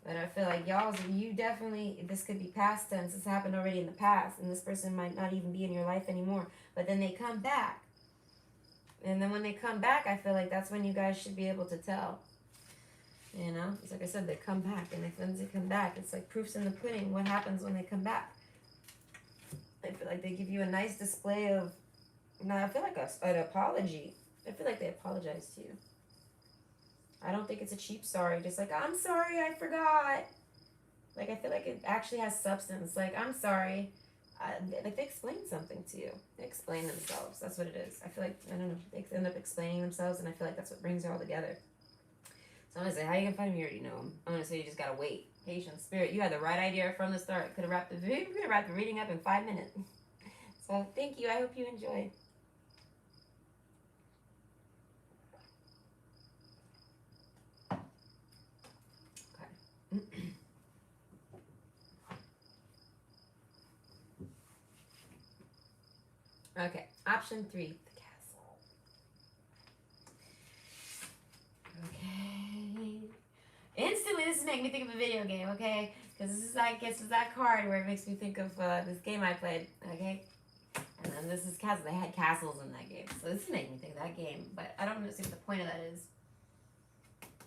But I feel like you definitely, this could be past tense. This happened already in the past. And this person might not even be in your life anymore. But then they come back. And then when they come back, I feel like that's when you guys should be able to tell. You know, it's like I said, they come back, and when they come back, it's like proofs in the pudding. What happens when they come back? I feel like they give you a nice display of, I feel like an apology. I feel like they apologize to you. I don't think it's a cheap sorry, just like, I'm sorry, I forgot. Like, I feel like it actually has substance. Like, I'm sorry. Like, they explain something to you. They explain themselves. That's what it is. I feel like, I don't know, they end up explaining themselves, and I feel like that's what brings it all together. So I'm going to say, how you going to find him? You already know him. I'm going to say you just got to wait. Patience, spirit. You had the right idea from the start. Could have wrapped the reading up in 5 minutes. So thank you. I hope you enjoyed. Okay. Okay. Option 3. The castle. Okay. Instantly, this is making me think of a video game, okay? Because this is, I guess, is that card where it makes me think of this game I played, okay? And then this is castle. They had castles in that game, so this is making me think of that game. But I don't know what the point of that is.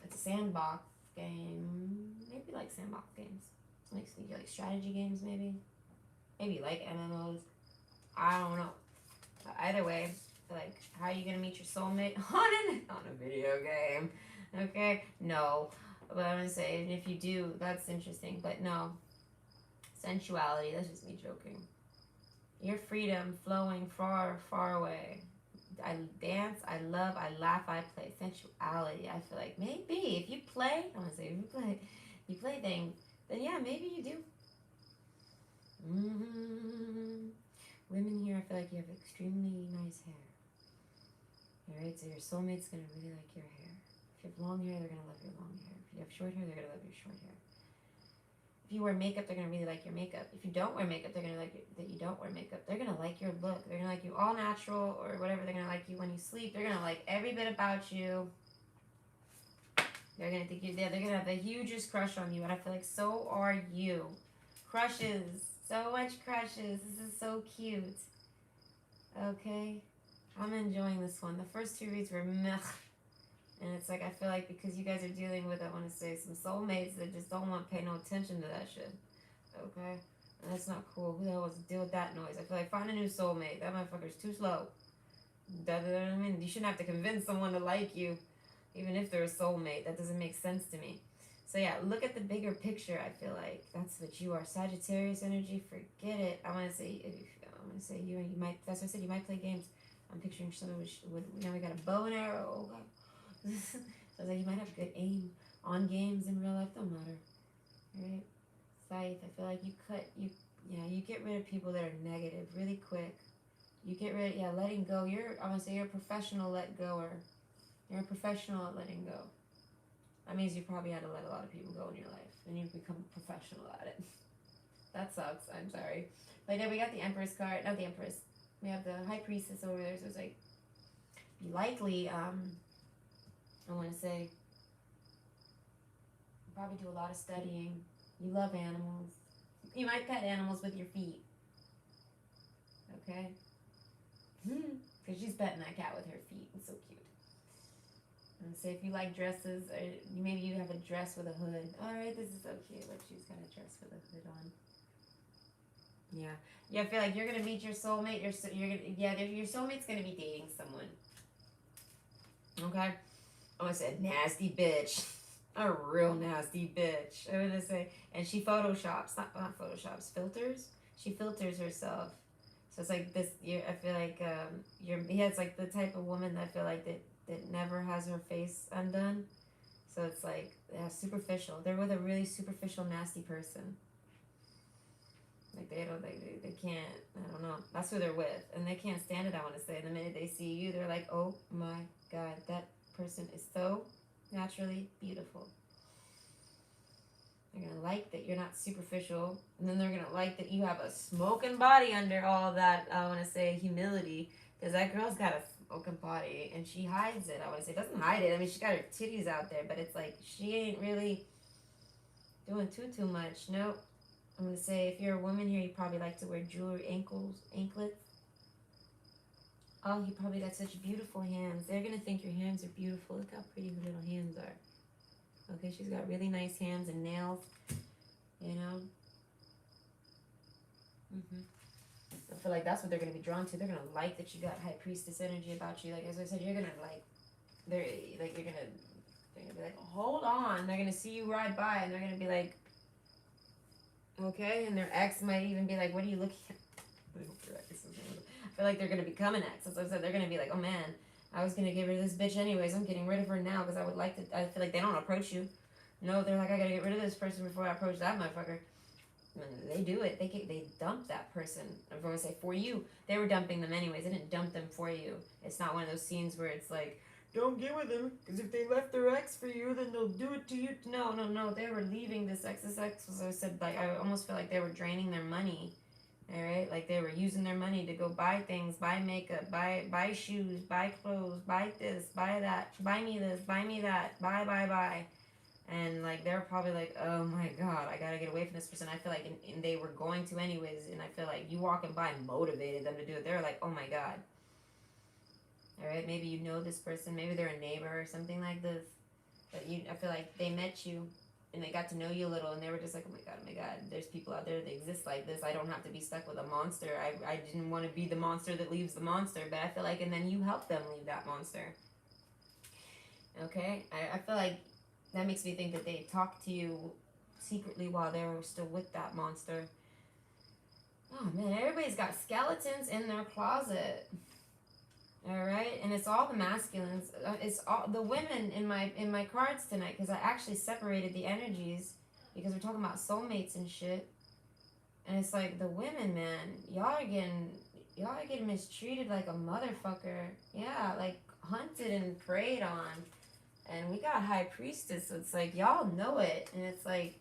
It's a sandbox game. Maybe like sandbox games. It makes me feel like strategy games, maybe. Maybe like MMOs. I don't know. But either way, like, how are you gonna meet your soulmate on a video game? Okay, no. But I'm gonna say, if you do, that's interesting. But no, sensuality. That's just me joking. Your freedom flowing far, far away. I dance, I love, I laugh, I play. Sensuality. I feel like maybe if you play, I want to say if you play things, then yeah, maybe you do. Women here, I feel like you have extremely nice hair. Alright, so your soulmate's gonna really like your hair. If you have long hair, they're gonna love your long hair. If you have short hair, they're gonna love your short hair. If you wear makeup, they're gonna really like your makeup. If you don't wear makeup, they're gonna like that you don't wear makeup. They're gonna like your look. They're gonna like you all natural or whatever. They're gonna like you when you sleep. They're gonna like every bit about you. They're gonna think you're there. They're gonna have the hugest crush on you, and I feel like so are you. Crushes, so much crushes. This is so cute. Okay, I'm enjoying this one. The first 2 reads were meh. And it's like, I feel like because you guys are dealing with, I want to say, some soulmates that just don't want to pay no attention to that shit. Okay? And that's not cool. Who the hell wants to deal with that noise? I feel like find a new soulmate. That motherfucker's too slow. You know what I mean? You shouldn't have to convince someone to like you, even if they're a soulmate. That doesn't make sense to me. So yeah, look at the bigger picture, I feel like. That's what you are. Sagittarius energy, forget it. I want to say, you might, that's what I said, you might play games. I'm picturing someone with now we got a bow and arrow. Oh, God. So I was like, you might have good aim on games in real life, don't matter. Right? Scythe, I feel like you get rid of people that are negative really quick. You get rid of, letting go. I'm gonna say you're a professional let goer. You're a professional at letting go. That means you probably had to let a lot of people go in your life, and you've become a professional at it. That sucks. I'm sorry. But then we got the Empress card. Not the Empress. We have the High Priestess over there. So it's like, you likely, I want to say, you probably do a lot of studying. You love animals. You might pet animals with your feet. Okay? Because she's petting that cat with her feet. It's so cute. And say if you like dresses, or maybe you have a dress with a hood. Alright, this is so cute. Like she's got a dress with a hood on. Yeah. Yeah, I feel like you're going to meet your soulmate. Your soulmate's going to be dating someone. Okay? I want to say nasty bitch. A real nasty bitch. I'm going to say. And she photoshops. Not photoshops. Filters? She filters herself. So it's like this. I feel like it's like the type of woman that I feel like that never has her face undone. So it's like, superficial. They're with a really superficial, nasty person. Like they can't, I don't know. That's who they're with. And they can't stand it, I want to say. The minute they see you, they're like, oh my God, that person is so naturally beautiful. They're going to like that you're not superficial. And then they're going to like that you have a smoking body under all that, I want to say, humility. Because that girl's got a smoking body and she hides it. I want to say, doesn't hide it. I mean, she's got her titties out there, but it's like she ain't really doing too much. Nope. I'm going to say, if you're a woman here, you probably like to wear jewelry, anklets. Oh, you probably got such beautiful hands. They're going to think your hands are beautiful. Look how pretty her little hands are. Okay, she's got really nice hands and nails, you know. I feel like that's what they're going to be drawn to. They're going to like that you got High Priestess energy about you. Like, as I said, you're going to like, they're going to be like, hold on. They're going to see you ride by and they're going to be like, okay, and their ex might even be like, what are you looking at? I feel like they're going to become an ex. As I said, they're going to be like, oh man, I was going to get rid of this bitch anyways. I'm getting rid of her now because I would like to. I feel like they don't approach you. No, they're like, I got to get rid of this person before I approach that motherfucker. And they do it. They dump that person. I'm going to say for you. They were dumping them anyways. They didn't dump them for you. It's not one of those scenes where it's like, don't get with them, because if they left their ex for you, then they'll do it to you. No. They were leaving this ex. This ex was, I said, like, I almost feel like they were draining their money. All right? Like, they were using their money to go buy things, buy makeup, buy shoes, buy clothes, buy this, buy that, buy me this, buy me that, buy. And, like, they're probably like, oh, my God, I got to get away from this person. I feel like, and they were going to anyways, and I feel like you walking by motivated them to do it. They were like, oh, my God. All right, maybe you know this person, maybe they're a neighbor or something like this, but I feel like they met you and they got to know you a little and they were just like, oh my God, there's people out there that exist like this. I don't have to be stuck with a monster. I didn't want to be the monster that leaves the monster, but I feel like, and then you help them leave that monster. Okay, I feel like that makes me think that they talked to you secretly while they were still with that monster. Oh man, everybody's got skeletons in their closet. All right, and it's all the masculines. It's all the women in my cards tonight because I actually separated the energies because we're talking about soulmates and shit. And it's like the women, man, y'all are getting mistreated like a motherfucker. Yeah, like hunted and preyed on. And we got High Priestess, so it's like y'all know it, and it's like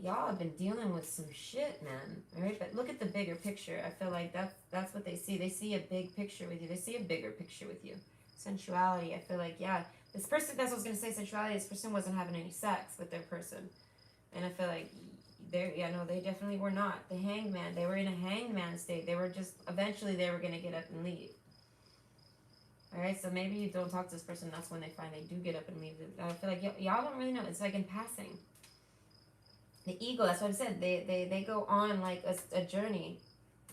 y'all have been dealing with some shit, man. All right, but look at the bigger picture. I feel like that's what they see. They see a big picture with you. They see a bigger picture with you. Sensuality. I feel like, yeah, this person. That's what I was gonna say. Sensuality. This person wasn't having any sex with their person, and I feel like they definitely were not. The hanged man. They were in a hanged man state. They were just eventually they were gonna get up and leave. All right, so maybe you don't talk to this person. That's when they finally do get up and leave. I feel like y'all don't really know. It's like in passing. The ego, that's what I said. They go on like a journey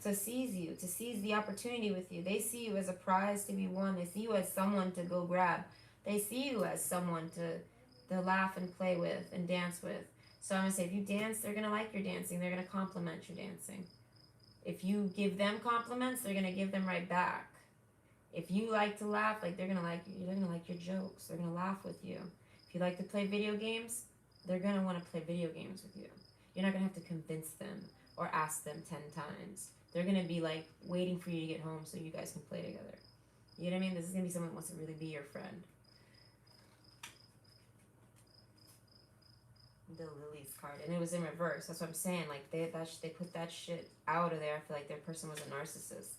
to seize you, to seize the opportunity with you. They see you as a prize to be won. They see you as someone to go grab. They see you as someone to laugh and play with and dance with. So I'm going to say, if you dance, they're going to like your dancing. They're going to compliment your dancing. If you give them compliments, they're going to give them right back. If you like to laugh, like they're going to like your jokes. They're going to laugh with you. If you like to play video games, they're going to want to play video games with you. You're not going to have to convince them or ask them 10 times. They're going to be like waiting for you to get home so you guys can play together. You know what I mean? This is going to be someone who wants to really be your friend. The Lily's card, and it was in reverse. That's what I'm saying. Like they put that shit out of there. I feel like their person was a narcissist.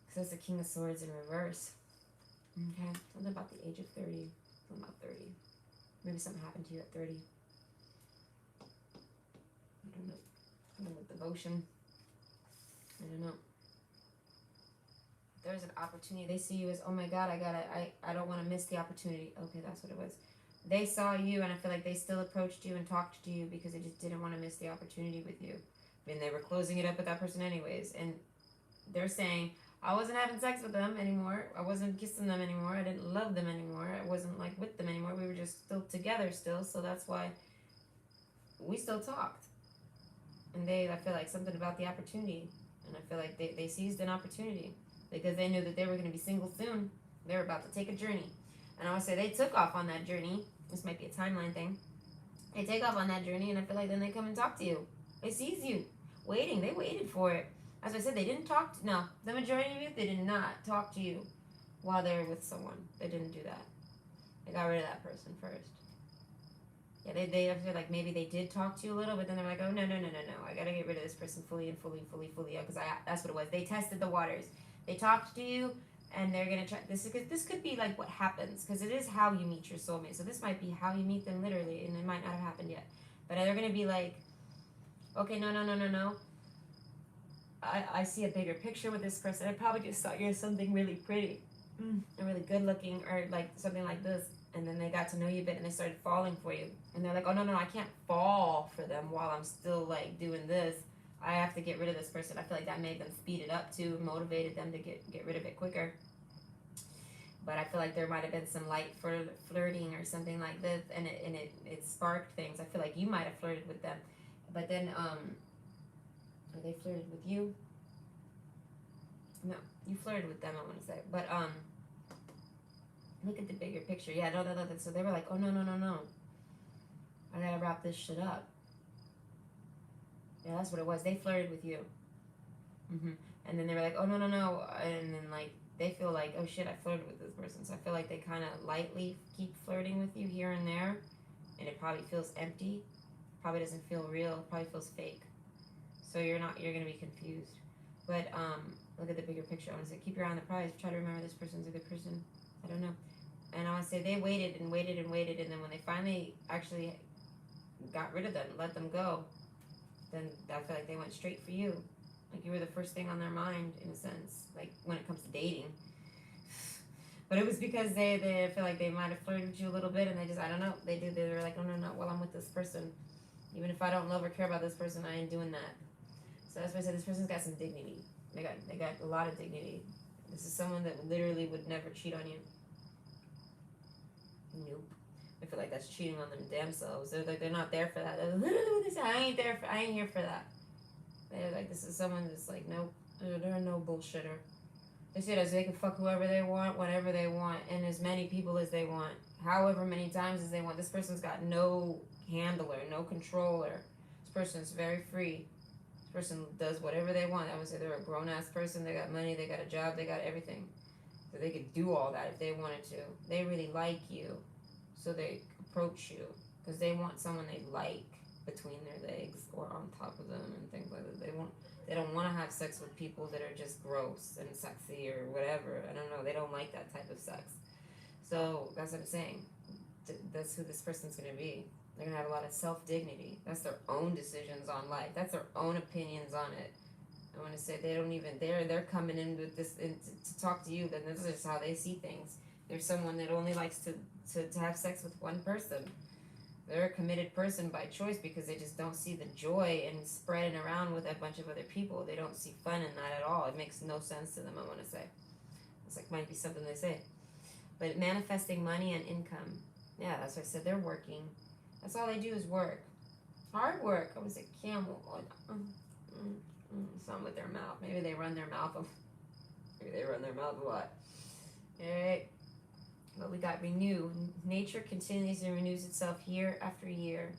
Because that's the King of Swords in reverse. Okay, something about the age of 30. Something about 30. Maybe something happened to you at 30. I don't know. Something with devotion. I don't know. There's an opportunity. They see you as, oh my God, I don't want to miss the opportunity. Okay, that's what it was. They saw you, and I feel like they still approached you and talked to you because they just didn't want to miss the opportunity with you. I mean, they were closing it up with that person anyways, and they're saying, I wasn't having sex with them anymore. I wasn't kissing them anymore. I didn't love them anymore. I wasn't like with them anymore. We were just still together still, so that's why we still talked. And I feel like something about the opportunity, and I feel like they seized an opportunity because they knew that they were going to be single soon. They were about to take a journey. And I would say they took off on that journey. This might be a timeline thing. They take off on that journey, and I feel like then they come and talk to you. They seize you. Waiting. They waited for it. As I said, they didn't talk to, no, the majority of you, they did not talk to you while they were with someone. They didn't do that. They got rid of that person first. Yeah, I feel like maybe they did talk to you a little, but then they're like, oh, no. I got to get rid of this person fully. Because that's what it was. They tested the waters. They talked to you, and they're going to try. This could be like what happens, because it is how you meet your soulmate. So this might be how you meet them literally, and it might not have happened yet. But they're going to be like, okay, no. I see a bigger picture with this person. I probably just thought you're something really pretty and really good looking, or like something like this. And then they got to know you a bit, and they started falling for you. And they're like, oh, no, I can't fall for them while I'm still like doing this. I have to get rid of this person. I feel like that made them speed it up too, motivated them to get rid of it quicker. But I feel like there might have been some light flirting or something like this, and it sparked things. I feel like you might have flirted with them. But then, or they flirted with you. No, you flirted with them, I want to say. But, look at the bigger picture. Yeah, no. So they were like, oh, no. I gotta wrap this shit up. Yeah, that's what it was. They flirted with you. And then they were like, oh, no. And then, like, they feel like, oh, shit, I flirted with this person. So I feel like they kind of lightly keep flirting with you here and there. And it probably feels empty. Probably doesn't feel real. Probably feels fake. So you're going to be confused. But look at the bigger picture. I want to say, keep your eye on the prize. Try to remember this person's a good person. I don't know. And I want to say they waited. And then when they finally actually got rid of them, let them go, then I feel like they went straight for you. Like you were the first thing on their mind, in a sense, like when it comes to dating. But it was because they feel like they might have flirted with you a little bit, and they just, I don't know, they were like, oh, no, well, I'm with this person. Even if I don't love or care about this person, I ain't doing that. So that's why I said this person's got some dignity. They got a lot of dignity. This is someone that literally would never cheat on you. Nope. I feel like that's cheating on them damn selves. They're not there for that. They're literally what they say. I ain't here for that. They're like, this is someone that's like, nope. They're no bullshitter. They say that they can fuck whoever they want, whenever they want, and as many people as they want, however many times as they want. This person's got no handler, no controller. This person's very free. This person does whatever they want. I would say they're a grown-ass person. They got money. They got a job. They got everything. So they could do all that if they wanted to. They really like you. So they approach you because they want someone they like between their legs or on top of them and things like that. They don't want to have sex with people that are just gross and sexy or whatever. I don't know. They don't like that type of sex. So that's what I'm saying. That's who this person's going to be. They're going to have a lot of self-dignity. That's their own decisions on life. That's their own opinions on it. I want to say they're coming in with this to talk to you. Then this is how they see things. They're someone that only likes to have sex with one person. They're a committed person by choice because they just don't see the joy in spreading around with a bunch of other people. They don't see fun in that at all. It makes no sense to them, I want to say. It's like might be something they say. But manifesting money and income. Yeah, that's what I said. They're working. That's all they do is work. Hard work. I would say camel. Some with their mouth. Maybe they run their mouth a lot. Alright. But we got renew. Nature continues and renews itself year after year.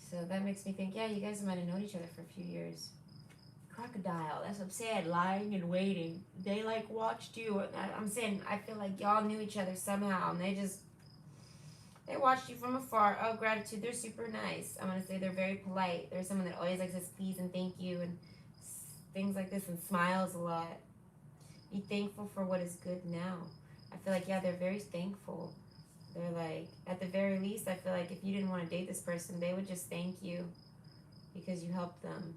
So that makes me think, yeah, you guys might have known each other for a few years. Crocodile, that's what I'm saying, lying and waiting. They watched you. I'm saying, I feel like y'all knew each other somehow, and They watched you from afar. Oh, gratitude. They're super nice. I'm going to say they're very polite. They're someone that always like says please and thank you and things like this and smiles a lot. Be thankful for what is good now. I feel like, yeah, they're very thankful. They're like, at the very least, I feel like if you didn't want to date this person, they would just thank you because you helped them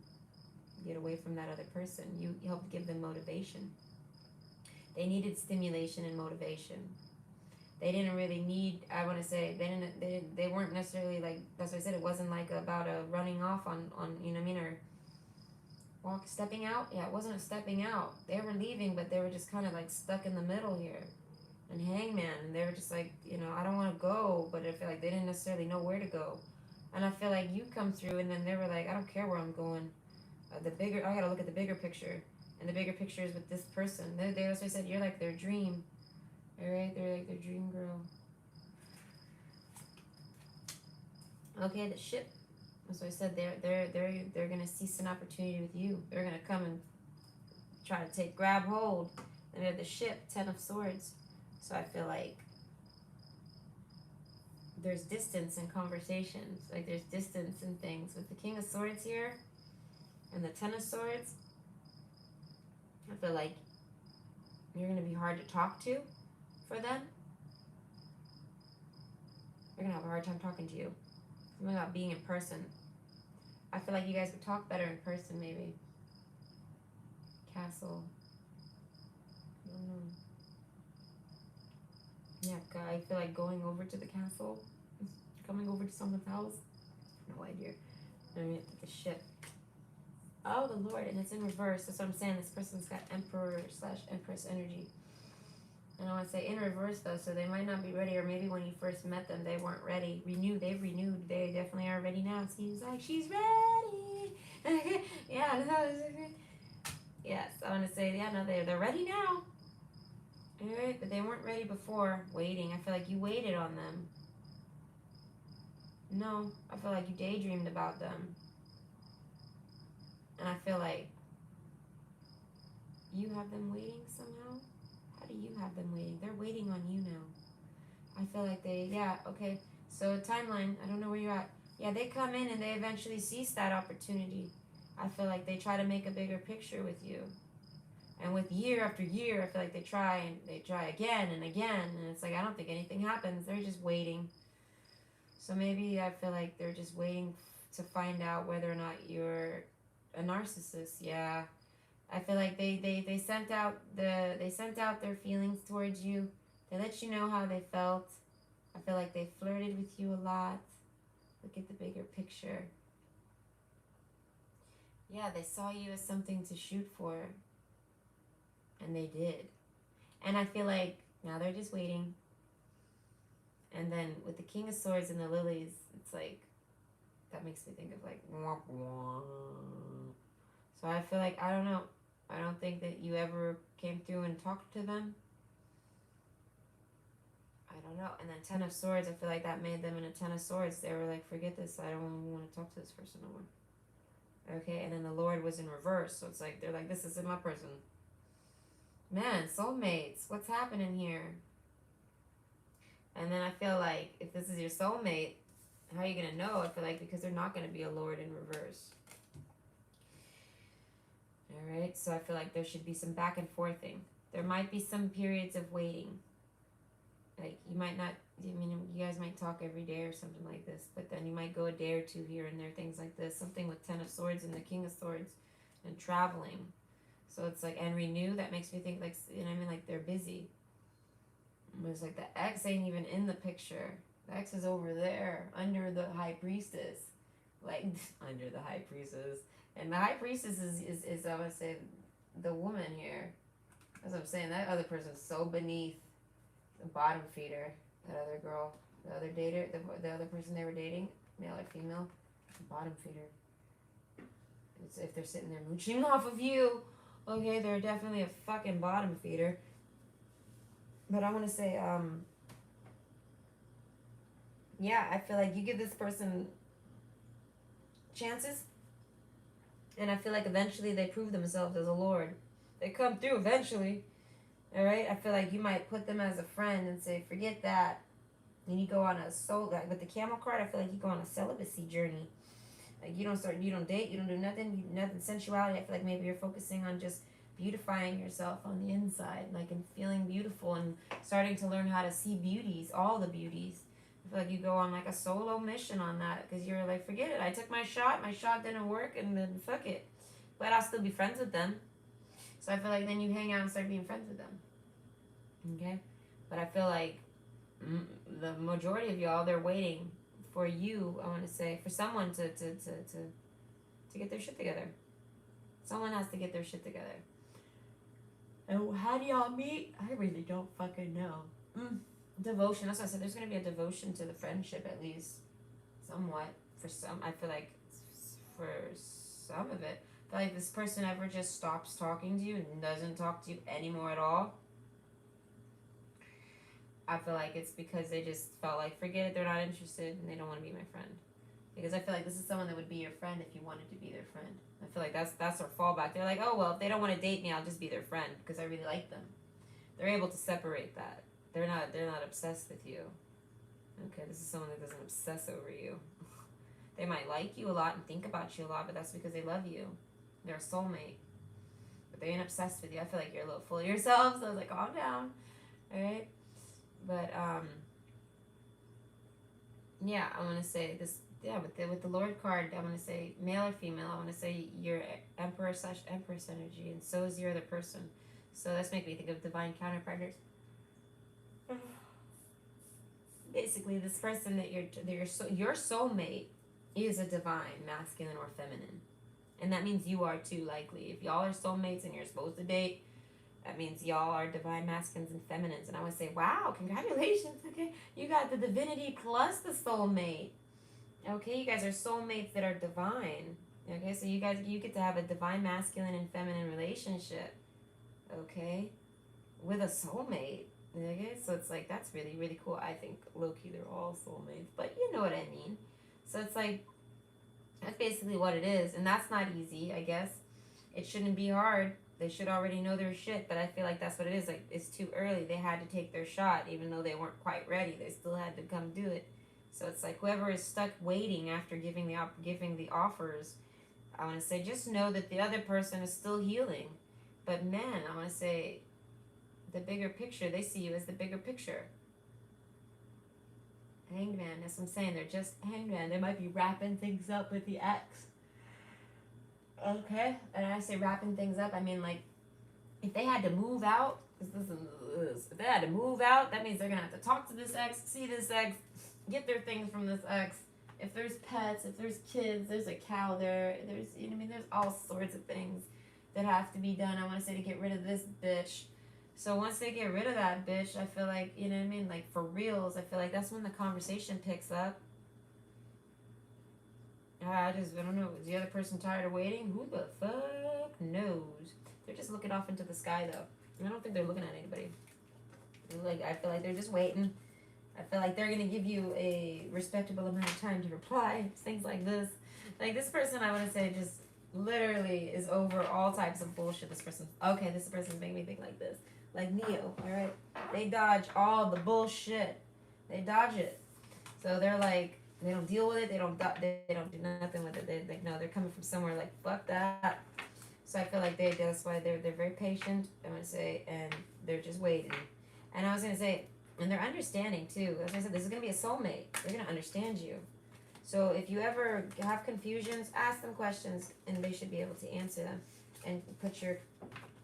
get away from that other person. You helped give them motivation. They needed stimulation and motivation. They didn't really need, I want to say, they weren't necessarily like, that's what I said, it wasn't like about a running off on you know what I mean, or stepping out. Yeah, it wasn't a stepping out. They were leaving, but they were just kind of like stuck in the middle here. And hangman, and they were just like, you know, I don't want to go, but I feel like they didn't necessarily know where to go. And I feel like you come through, and then they were like, I don't care where I'm going. I gotta look at the bigger picture, and the bigger picture is with this person. They also said you're like their dream, all right? They're like their dream girl. Okay, the ship. That's what I said. They're gonna seize an opportunity with you. They're gonna come and try to grab hold. And they're the ship, 10 of Swords. So I feel like there's distance in conversations. Like there's distance in things. With the King of Swords here and the 10 of Swords, I feel like you're going to be hard to talk to for them. They're going to have a hard time talking to you. Something about being in person. I feel like you guys would talk better in person maybe. Castle. I don't know. Yeah, I feel like going over to the castle, coming over to someone's house. No idea. I mean, the ship. Oh, the Lord, and it's in reverse. That's what I'm saying. This person's got Emperor/Empress energy. And I want to say in reverse though, so they might not be ready, or maybe when you first met them, they weren't ready. They've renewed. They definitely are ready now. Seems like she's ready. Yeah, yes, I want to say, yeah, no, they're ready now. Alright, but they weren't ready before. Waiting. I feel like you waited on them. No, I feel like you daydreamed about them. And I feel like you have them waiting somehow. How do you have them waiting? They're waiting on you now. I feel like yeah, okay. So timeline, I don't know where you're at. Yeah, they come in and they eventually seize that opportunity. I feel like they try to make a bigger picture with you. And with year after year, I feel like they try again and again. And it's like, I don't think anything happens. They're just waiting. So maybe I feel like they're just waiting to find out whether or not you're a narcissist. Yeah. I feel like they sent out their feelings towards you. They let you know how they felt. I feel like they flirted with you a lot. Look at the bigger picture. Yeah, they saw you as something to shoot for. And they did. And I feel like now they're just waiting. And then with the King of Swords and the Lilies, it's like, that makes me think of like, wah, wah. So I feel like, I don't know. I don't think that you ever came through and talked to them. I don't know. And then 10 of Swords, I feel like that made them in a 10 of Swords. They were like, forget this. I don't even want to talk to this person no more. Okay, and then the Lord was in reverse. So it's like, they're like, this isn't my person. Man, soulmates, what's happening here? And then I feel like if this is your soulmate, how are you going to know? I feel like because they're not going to be a Lord in reverse. All right, so I feel like there should be some back and forthing. There might be some periods of waiting. Like you might not, I mean, you guys might talk every day or something like this, but then you might go a day or two here and there, things like this. Something with 10 of Swords and the King of Swords and traveling. So it's like, and renew, that makes me think like, you know what I mean, like they're busy. It's like the X ain't even in the picture. The X is over there, under the High Priestess. Like, under the High Priestess. And the High Priestess is I would say, the woman here. That's what I'm saying. That other person's so beneath the bottom feeder. That other girl, the other dater, the other person they were dating, male or female, bottom feeder. It's if they're sitting there mooching off of you. Okay, they're definitely a fucking bottom feeder. But I want to say, yeah, I feel like you give this person chances. And I feel like eventually they prove themselves as a Lord. They come through eventually. Alright? I feel like you might put them as a friend and say, forget that. And you go on a soul, like with the camel card, I feel like you go on a celibacy journey. Like you don't date, you don't do nothing, nothing sensuality. I feel like maybe you're focusing on just beautifying yourself on the inside, like, and feeling beautiful and starting to learn how to see beauties, all the beauties. I feel like you go on like a solo mission on that because you're like, forget it. I took my shot didn't work, and then fuck it. But I'll still be friends with them. So I feel like then you hang out and start being friends with them. Okay? But I feel like the majority of y'all, they're waiting for you, I want to say, for someone to get their shit together. Someone has to get their shit together. And how do y'all meet? I really don't fucking know. Devotion. That's what I said. There's going to be a devotion to the friendship, at least. Somewhat. For some. I feel like for some of it. I feel like this person ever just stops talking to you and doesn't talk to you anymore at all. I feel like it's because they just felt like, forget it, they're not interested, and they don't want to be my friend. Because I feel like this is someone that would be your friend if you wanted to be their friend. I feel like that's their fallback. They're like, oh, well, if they don't want to date me, I'll just be their friend because I really like them. They're able to separate that. They're not obsessed with you. Okay, this is someone that doesn't obsess over you. They might like you a lot and think about you a lot, but that's because they love you. They're a soulmate. But they ain't obsessed with you. I feel like you're a little full of yourself, so I was like, calm down. Alright? But yeah, I want to say this. Yeah, with the Lord card, I want to say male or female. I want to say you're Empress energy, and so is your other person. So that's making me think of divine counterpartners. Basically, this person that your soulmate is a divine masculine or feminine, and that means you are too. Likely, if y'all are soulmates and you're supposed to date, that means y'all are divine masculines and feminines. And I would say, wow, congratulations. Okay, you got the divinity plus the soulmate. Okay, you guys are soulmates that are divine. Okay, so you get to have a divine masculine and feminine relationship. Okay, with a soulmate. Okay, so it's like that's really really cool. I think low key they're all soulmates, but you know what I mean. So it's like that's basically what it is, and that's not easy. I guess it shouldn't be hard. They should already know their shit, but I feel like that's what it is. Like, it's too early. They had to take their shot, even though they weren't quite ready. They still had to come do it. So it's like whoever is stuck waiting after giving the offers, I want to say just know that the other person is still healing. But man, I want to say the bigger picture. They see you as the bigger picture. Hangman. That's what I'm saying. They're just hangman. They might be wrapping things up with the ex. Okay, and I say wrapping things up, I mean like if they had to move out, if they had to move out, that means they're gonna have to talk to this ex, see this ex, get their things from this ex. If there's pets, if there's kids, there's a cow there, there's you know what I mean, there's all sorts of things that have to be done. I want to say to get rid of this bitch. So once they get rid of that bitch, I feel like you know what I mean, like for reals. I feel like that's when the conversation picks up. I don't know. Is the other person tired of waiting? Who the fuck knows? They're just looking off into the sky, though. I don't think they're looking at anybody. Like, I feel like they're just waiting. I feel like they're going to give you a respectable amount of time to reply. Things like this. Like, this person, I want to say, just literally is over all types of bullshit. This person's making me think like this. Like Neo, alright? They dodge all the bullshit. They dodge it. So they're like, they don't deal with it. They don't do nothing with it. No, they're coming from somewhere like fuck that. So I feel like that's why they're very patient. I'm gonna say, and they're just waiting. And I was gonna say, and they're understanding too. As I said, this is gonna be a soulmate. They're gonna understand you. So if you ever have confusions, ask them questions, and they should be able to answer them, and put your,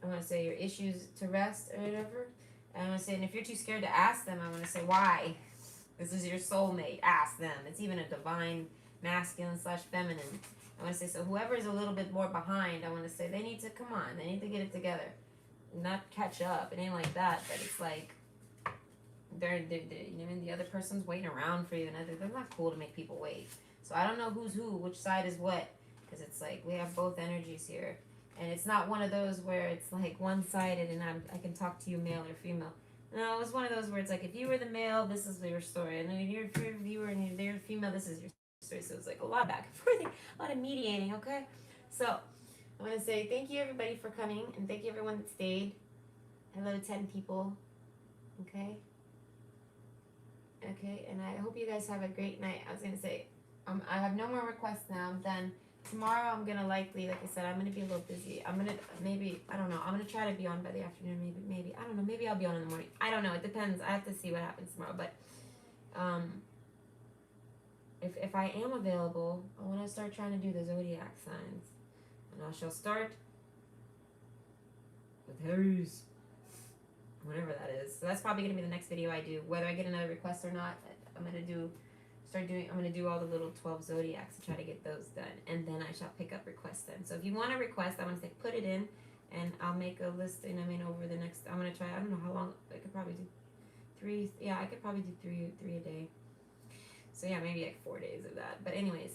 I want to say your issues to rest or whatever. And I want to say, and if you're too scared to ask them, I want to say why. This is your soulmate. Ask them. It's even a divine masculine / feminine. I want to say, so whoever is a little bit more behind, I want to say they need to come on. They need to get it together. Not catch up. It ain't like that, but it's like they're you know what I mean? The other person's waiting around for you, and they're not cool to make people wait. So I don't know who's who, which side is what, because it's like we have both energies here. And it's not one of those where it's like one-sided and I can talk to you male or female. No, it's one of those where it's like, if you were the male, this is your story. And then if you're a viewer and you're female, this is your story. So it's like a lot of back and forth, a lot of mediating, okay? So I want to say thank you, everybody, for coming. And thank you, everyone that stayed. Hello, 10 people, okay? Okay, and I hope you guys have a great night. I was gonna say, I have no more requests now. I'm done. Tomorrow I'm gonna likely, like I said, I'm gonna be a little busy. I'm gonna maybe, I don't know. I'm gonna try to be on by the afternoon. Maybe I don't know. Maybe I'll be on in the morning. I don't know. It depends. I have to see what happens tomorrow. But if I am available, I want to start trying to do the zodiac signs, and I shall start with hers, whatever that is. So that's probably gonna be the next video I do, whether I get another request or not. I'm gonna do all the little 12 zodiacs and try to get those done, and then I shall pick up requests then. So if you want a request, I'm gonna say put it in, and I'll make a list. And I mean, over the next, I'm gonna try. I don't know how long. I could probably do 3. Yeah, I could probably do three a day. So yeah, maybe like 4 days of that. But anyways,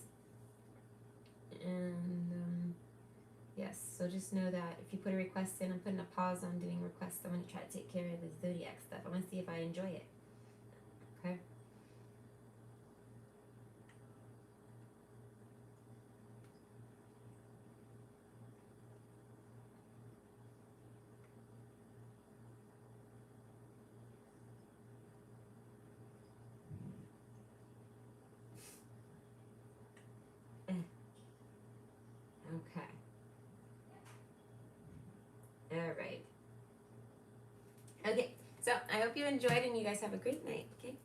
and yes. So just know that if you put a request in, I'm putting a pause on doing requests. I'm gonna try to take care of the zodiac stuff. I'm gonna see if I enjoy it. Okay. Okay. All right. Okay. So I hope you enjoyed, and you guys have a great night. Okay.